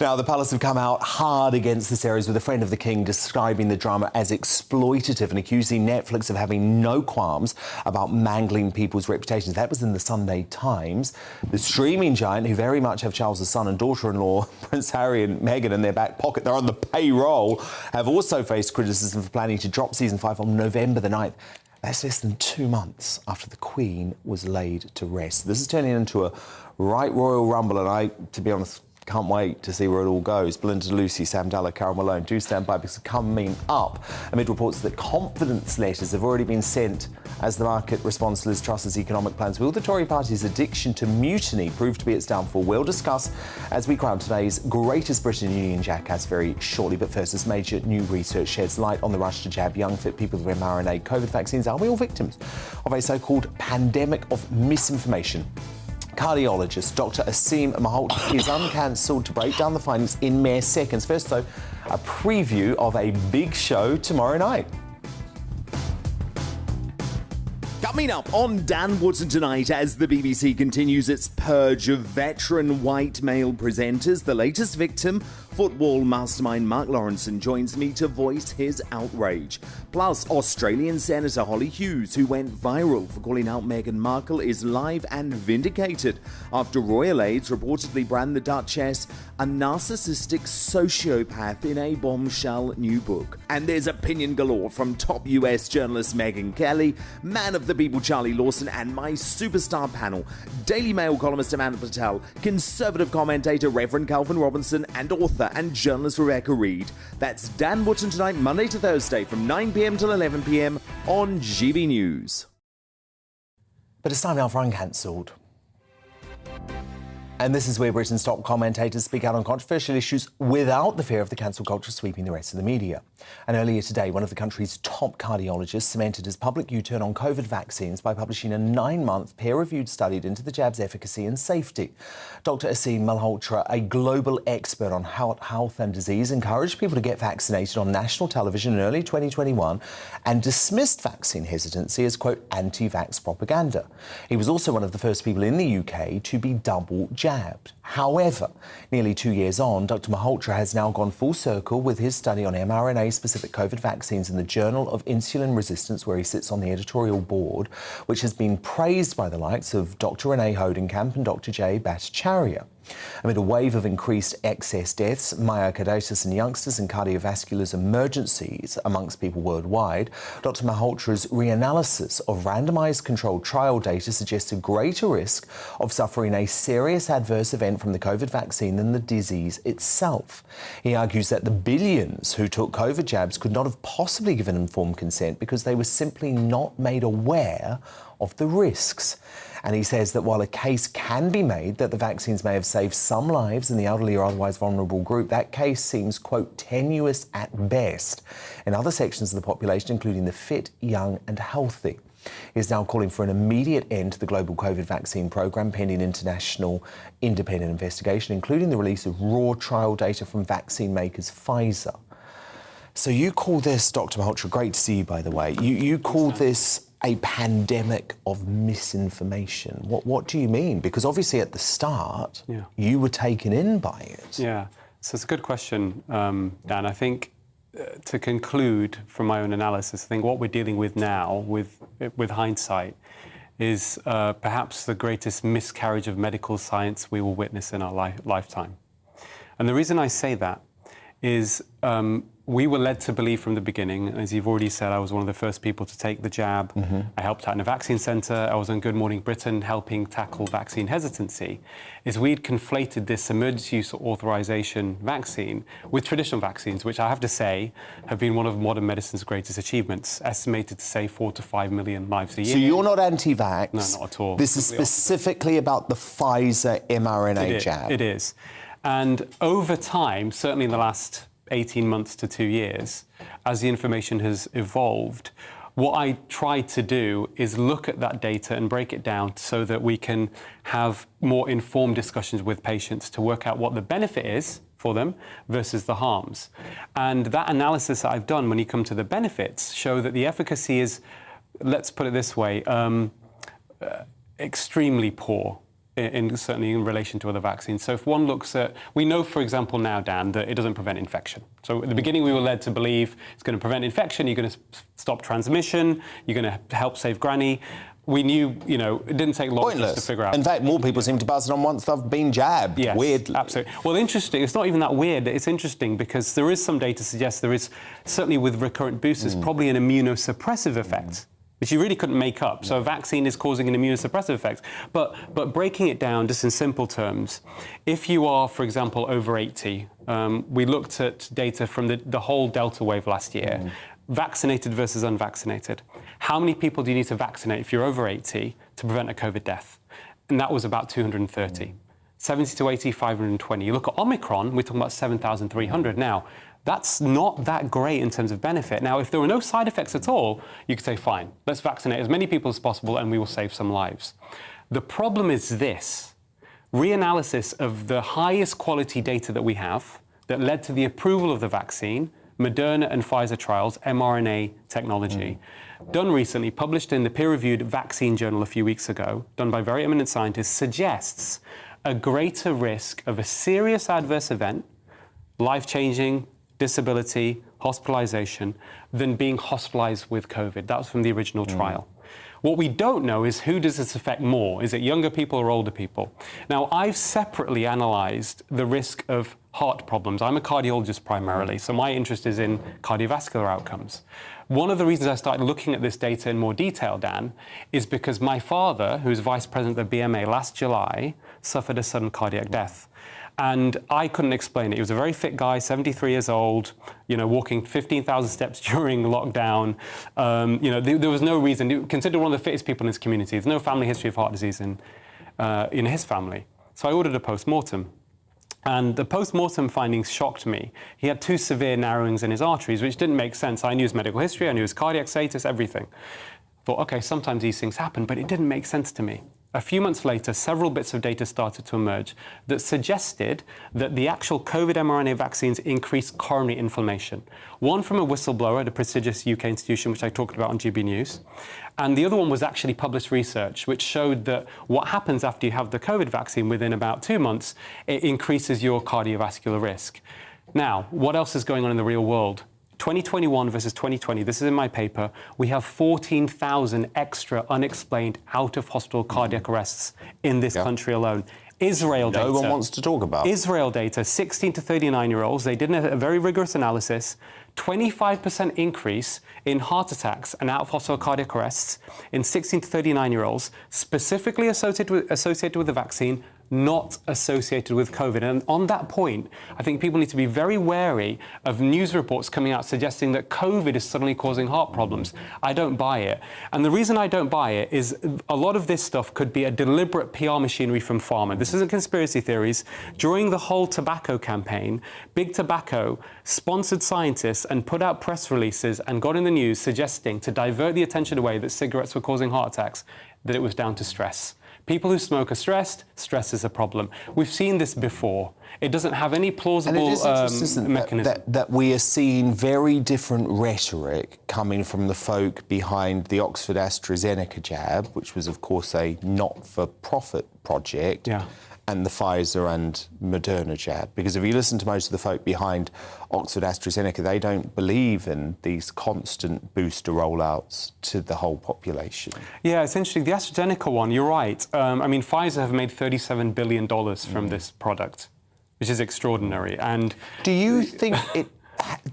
Now, the palace have come out hard against the series, with a friend of the king describing the drama as exploitative and accusing Netflix of having no qualms about mangling people's reputations. That was in the Sunday Times. The streaming giant, who very much have Charles's son and daughter-in-law, Prince Harry and Meghan, in their back pocket, they're on the payroll, have also faced criticism for planning to drop season 5 on November the 9th. That's less than 2 months after the Queen was laid to rest. This is turning into a right royal rumble, and I, to be honest, can't wait to see where it all goes. Belinda Lucy, Sam Dalla, Carol Malone, do stand by, because coming up amid reports that confidence letters have already been sent as the market responds to Liz Truss's economic plans. Will the Tory party's addiction to mutiny prove to be its downfall? We'll discuss as we crown today's greatest Britain Union jackass very shortly. But first, as major new research sheds light on the rush to jab young, fit people with mRNA COVID vaccines, are we all victims of a so-called pandemic of misinformation? Cardiologist Dr. Aseem Malhotra is uncancelled to break down the findings in mere seconds. First, though, a preview of a big show tomorrow night. Coming up on Dan Wootton tonight, as the BBC continues its purge of veteran white male presenters, the latest victim, football mastermind Mark Lawrenson, joins me to voice his outrage. Plus, Australian Senator Holly Hughes, who went viral for calling out Meghan Markle, is live and vindicated after royal aides reportedly brand the Duchess a narcissistic sociopath in a bombshell new book. And there's opinion galore from top US journalist Megyn Kelly, man of the people Charlie Lawson, and my superstar panel, Daily Mail columnist Amanda Patel, conservative commentator Reverend Calvin Robinson, and author and journalist Rebecca Reed. That's Dan Wootton tonight, Monday to Thursday from 9 p.m. till 11 p.m. on GB News. But it's time now for Uncancelled. And this is where Britain's top commentators speak out on controversial issues without the fear of the cancel culture sweeping the rest of the media. And earlier today, one of the country's top cardiologists cemented his public U-turn on COVID vaccines by publishing a 9-month peer-reviewed study into the jab's efficacy and safety. Dr. Aseem Malhotra, a global expert on health and disease, encouraged people to get vaccinated on national television in early 2021 and dismissed vaccine hesitancy as, quote, anti-vax propaganda. He was also one of the first people in the UK to be double jabbed. jabbed. However, nearly 2 years on, Dr. Malhotra has now gone full circle with his study on mRNA-specific COVID vaccines in the Journal of Insulin Resistance, where he sits on the editorial board, which has been praised by the likes of Dr. Renee Hodenkamp and Dr. Jay Bhattacharya. Amid a wave of increased excess deaths, myocarditis in youngsters and cardiovascular emergencies amongst people worldwide, Dr. Malhotra's reanalysis of randomised controlled trial data suggests a greater risk of suffering a serious adverse event from the COVID vaccine than the disease itself. He argues that the billions who took COVID jabs could not have possibly given informed consent because they were simply not made aware of the risks. And he says that while a case can be made that the vaccines may have saved some lives in the elderly or otherwise vulnerable group, that case seems, quote, tenuous at best in other sections of the population, including the fit, young and healthy. He is now calling for an immediate end to the global COVID vaccine programme pending international independent investigation, including the release of raw trial data from vaccine makers Pfizer. So you call this, Dr. Malhotra, great to see you, by the way, you call this a pandemic of misinformation. What do you mean? Because obviously at the start, you were taken in by it. Yeah, so it's a good question, Dan. I think to conclude from my own analysis, I think what we're dealing with now, with hindsight, is perhaps the greatest miscarriage of medical science we will witness in our lifetime. And the reason I say that is we were led to believe from the beginning, as you've already said, I was one of the first people to take the jab. I helped out in a vaccine centre. I was on Good Morning Britain helping tackle vaccine hesitancy, is we'd conflated this emergency use authorisation vaccine with traditional vaccines, which I have to say have been one of modern medicine's greatest achievements, estimated to save 4 to 5 million lives a year. So you're not anti-vax? No, not at all. This is specifically about the Pfizer mRNA jab? It is. And over time, certainly in the last 18 months to 2 years, as the information has evolved, what I try to do is look at that data and break it down so that we can have more informed discussions with patients to work out what the benefit is for them versus the harms. And that analysis that I've done when you come to the benefits show that the efficacy is, let's put it this way, extremely poor. Certainly in relation to other vaccines. So if one looks at, we know, for example, now, Dan, that it doesn't prevent infection. So at the beginning, we were led to believe it's going to prevent infection, you're going to stop transmission, you're going to help save granny. We knew, it didn't take long for us to figure out. In fact, more people seem to buzz it on once they've been jabbed. Yes, weirdly. Absolutely. Well, interesting. It's not even that weird. It's interesting because there is some data to suggest there is, certainly with recurrent boosters, probably an immunosuppressive effect, which you really couldn't make up. So a vaccine is causing an immunosuppressive effect. But breaking it down just in simple terms, if you are, for example, over 80, we looked at data from the whole Delta wave last year, vaccinated versus unvaccinated. How many people do you need to vaccinate if you're over 80 to prevent a COVID death? And that was about 230. 70 to 80, 520. You look at Omicron, we're talking about 7,300 now. That's not that great in terms of benefit. Now, if there were no side effects at all, you could say, fine, let's vaccinate as many people as possible and we will save some lives. The problem is this. Reanalysis of the highest quality data that we have that led to the approval of the vaccine, Moderna and Pfizer trials, mRNA technology, done recently, published in the peer-reviewed Vaccine Journal a few weeks ago, done by very eminent scientists, suggests a greater risk of a serious adverse event, life-changing, disability, hospitalization, than being hospitalized with COVID. That was from the original trial. What we don't know is who does this affect more? Is it younger people or older people? Now, I've separately analyzed the risk of heart problems. I'm a cardiologist primarily, so my interest is in cardiovascular outcomes. One of the reasons I started looking at this data in more detail, Dan, is because my father, who's vice president of the BMA last July, suffered a sudden cardiac death. And I couldn't explain it. He was a very fit guy, 73 years old, walking 15,000 steps during lockdown. There was no reason. Considered one of the fittest people in his community. There's no family history of heart disease in his family. So I ordered a post-mortem. And the post-mortem findings shocked me. He had 2 severe narrowings in his arteries, which didn't make sense. I knew his medical history, I knew his cardiac status, everything. Thought, okay, sometimes these things happen, but it didn't make sense to me. a few months later, several bits of data started to emerge that suggested that the actual COVID mRNA vaccines increase coronary inflammation. One from a whistleblower at a prestigious UK institution, which I talked about on GBNews. And the other one was actually published research, which showed that what happens after you have the COVID vaccine within about 2 months, it increases your cardiovascular risk. Now, what else is going on in the real world? 2021 versus 2020, this is in my paper, we have 14,000 extra unexplained out-of-hospital cardiac arrests in this country alone. Israel data. No one wants to talk about. Israel data, 16 to 39-year-olds, they did a very rigorous analysis, 25% increase in heart attacks and out-of-hospital cardiac arrests in 16 to 39-year-olds, specifically associated with the vaccine, not associated with COVID. And on that point, I think people need to be very wary of news reports coming out suggesting that COVID is suddenly causing heart problems. I don't buy it. And the reason I don't buy it is a lot of this stuff could be a deliberate PR machinery from pharma. This isn't conspiracy theories. During the whole tobacco campaign, Big Tobacco sponsored scientists and put out press releases and got in the news suggesting, to divert the attention away that cigarettes were causing heart attacks, that it was down to stress. People who smoke are stressed. Stress is a problem. We've seen this before. It doesn't have any plausible mechanism. That we are seeing very different rhetoric coming from the folk behind the Oxford AstraZeneca jab, which was, of course, a not-for-profit project, and the Pfizer and Moderna jab. Because if you listen to most of the folk behind Oxford AstraZeneca, they don't believe in these constant booster rollouts to the whole population. Yeah, it's interesting. The AstraZeneca one, you're right. I mean, Pfizer have made $37 billion from this product, which is extraordinary. And do you think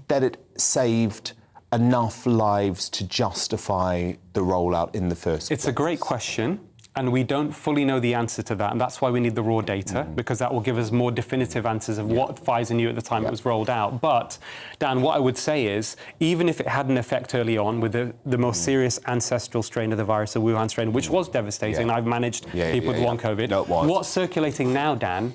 that it saved enough lives to justify the rollout in the first place? It's a great question. And we don't fully know the answer to that. And that's why we need the raw data, because that will give us more definitive answers of what Pfizer knew at the time it was rolled out. But, Dan, what I would say is, even if it had an effect early on with the most serious ancestral strain of the virus, the Wuhan strain, which was devastating, I've managed people with long COVID. No, it was. What's circulating now, Dan,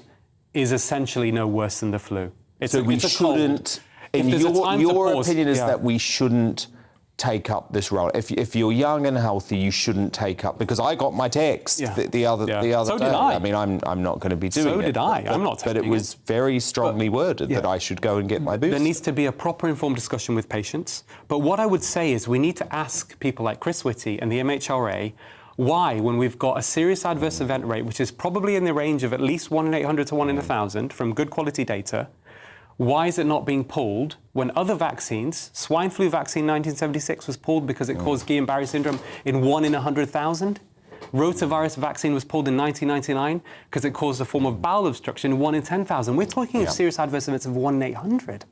is essentially no worse than the flu. We shouldn't, in your opinion is that we shouldn't take up this role. If you're young and healthy, you shouldn't take up, because I got my text the other day. So did I. I mean, I'm not going to be doing it. So did I. I'm not taking it. But it was very strongly worded that I should go and get my booster. There needs to be a proper informed discussion with patients. But what I would say is we need to ask people like Chris Whitty and the MHRA why, when we've got a serious adverse event rate, which is probably in the range of at least 1 in 800 to 1 in 1,000 from good quality data, why is it not being pulled when other vaccines, swine flu vaccine 1976 was pulled because it caused Guillain-Barré syndrome in 1 in 100,000? Rotavirus vaccine was pulled in 1999 because it caused a form of bowel obstruction in 1 in 10,000. We're talking of serious adverse events of 1 in 800.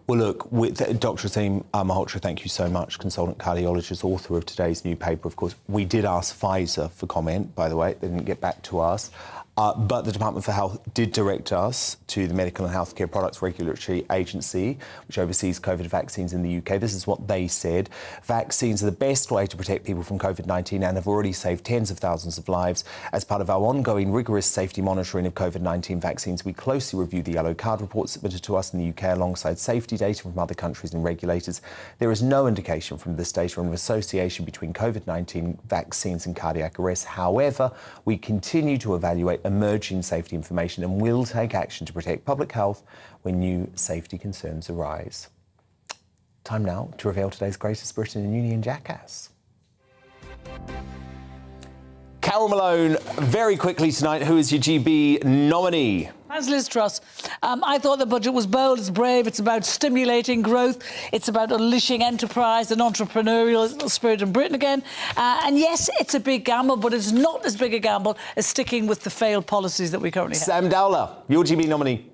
Well, look, with Dr. Aseem Malhotra, thank you so much, consultant cardiologist, author of today's new paper, of course. We did ask Pfizer for comment, by the way. They didn't get back to us. But the Department for Health did direct us to the Medical and Healthcare Products Regulatory Agency, which oversees COVID vaccines in the UK. This is what they said. Vaccines are the best way to protect people from COVID-19 and have already saved tens of thousands of lives. As part of our ongoing rigorous safety monitoring of COVID-19 vaccines, we closely review the yellow card report submitted to us in the UK alongside safety data from other countries and regulators. There is no indication from this data of an association between COVID-19 vaccines and cardiac arrest. However, we continue to evaluate emerging safety information and will take action to protect public health when new safety concerns arise. Time now to reveal today's greatest Britain and Union jackass. Carol Malone, very quickly tonight, who is your GB nominee? As Liz Truss, I thought the budget was bold, it's brave, it's about stimulating growth, it's about unleashing enterprise and entrepreneurial spirit in Britain again. And yes, it's a big gamble, but it's not as big a gamble as sticking with the failed policies that we currently have. Sam Dowler, your GB nominee.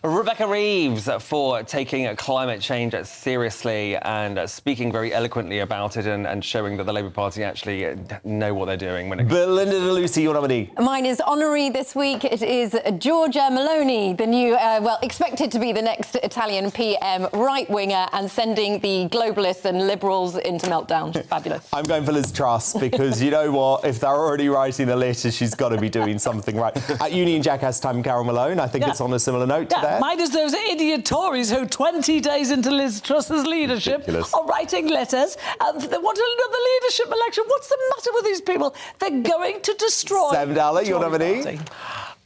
Rebecca Reeves for taking climate change seriously and speaking very eloquently about it and showing that the Labour Party actually know what they're doing. When it Belinda De Lucy, your nominee. Mine is honorary this week. It is Giorgia Meloni, the new, expected to be the next Italian PM, right-winger and sending the globalists and liberals into meltdown. Fabulous. I'm going for Liz Truss because you know what? If they're already writing the letter, she's got to be doing something right. At Union Jackass time, Carol Malone, I think it's on a similar note. note to that. Mine is those idiot Tories who 20 days into Liz Truss's leadership Ridiculous. are writing letters. They want another leadership election. What's the matter with these people? They're going to destroy Sam Dalla, your Tory nominee? party.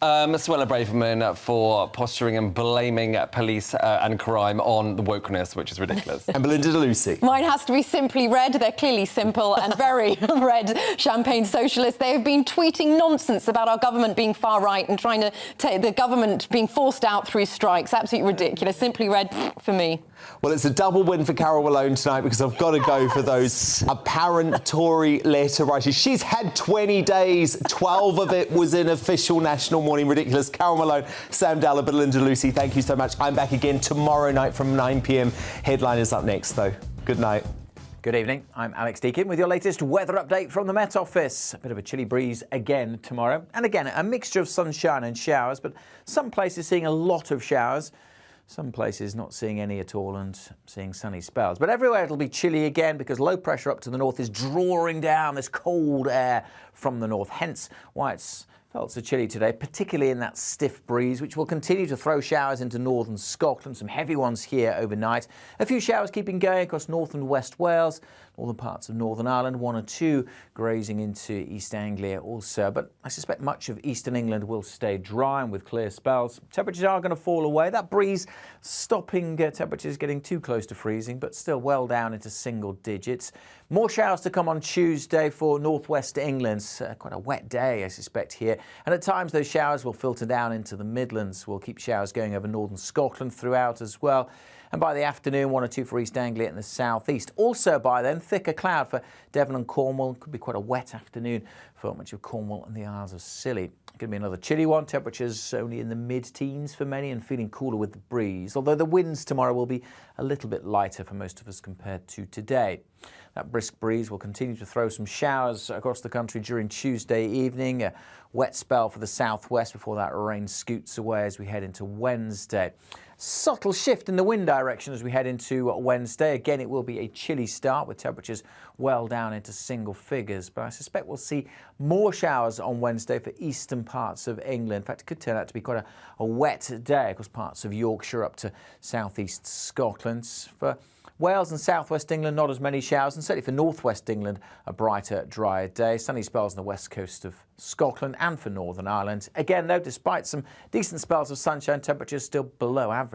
Suella Braverman for posturing and blaming police and crime on the wokeness, which is ridiculous. And Belinda de Lucy. Mine has to be Simply Red. They're clearly simple and very red champagne socialists. They have been tweeting nonsense about our government being far right and trying to take the government being forced out through strikes. Absolutely ridiculous. Simply Red for me. Well, it's a double win for Carol Malone tonight because I've got to go for those apparent Tory letter writers. She's had 20 days, 12 of it was in official national mourning. Ridiculous. Carol Malone, Sam Dalla, Belinda de Lucy, thank you so much. I'm back again tomorrow night from 9 p.m. Headline is up next, though. Good night. Good evening. I'm Alex Deakin with your latest weather update from the Met Office. A bit of a chilly breeze again tomorrow. And again, a mixture of sunshine and showers, but some places seeing a lot of showers. Some places not seeing any at all and seeing sunny spells. But everywhere it'll be chilly again because low pressure up to the north is drawing down this cold air from the north. Hence why it's felt so chilly today, particularly in that stiff breeze, which will continue to throw showers into northern Scotland. Some heavy ones here overnight. A few showers keeping going across north and west Wales, northern parts of Northern Ireland, 1 or 2 grazing into East Anglia also. But I suspect much of eastern England will stay dry and with clear spells. Temperatures are going to fall away. That breeze stopping temperatures getting too close to freezing, but still well down into single digits. More showers to come on Tuesday for northwest England. Quite a wet day, I suspect, here. And at times those showers will filter down into the Midlands. We'll keep showers going over northern Scotland throughout as well. And by the afternoon, 1 or 2 for East Anglia and the southeast. Also by then, thicker cloud for Devon and Cornwall. Could be quite a wet afternoon for much of Cornwall and the Isles of Scilly. Going to be another chilly one. Temperatures only in the mid-teens for many and feeling cooler with the breeze. Although the winds tomorrow will be a little bit lighter for most of us compared to today. That brisk breeze will continue to throw some showers across the country during Tuesday evening. A wet spell for the southwest before that rain scoots away as we head into Wednesday. Subtle shift in the wind direction as we head into Wednesday. Again, it will be a chilly start with temperatures well down into single figures. But I suspect we'll see more showers on Wednesday for eastern parts of England. In fact, it could turn out to be quite a wet day across parts of Yorkshire up to southeast Scotland. For Wales and southwest England, not as many showers, and certainly for northwest England, a brighter, drier day. Sunny spells on the west coast of Scotland and for Northern Ireland. Again, though, despite some decent spells of sunshine, temperatures still below average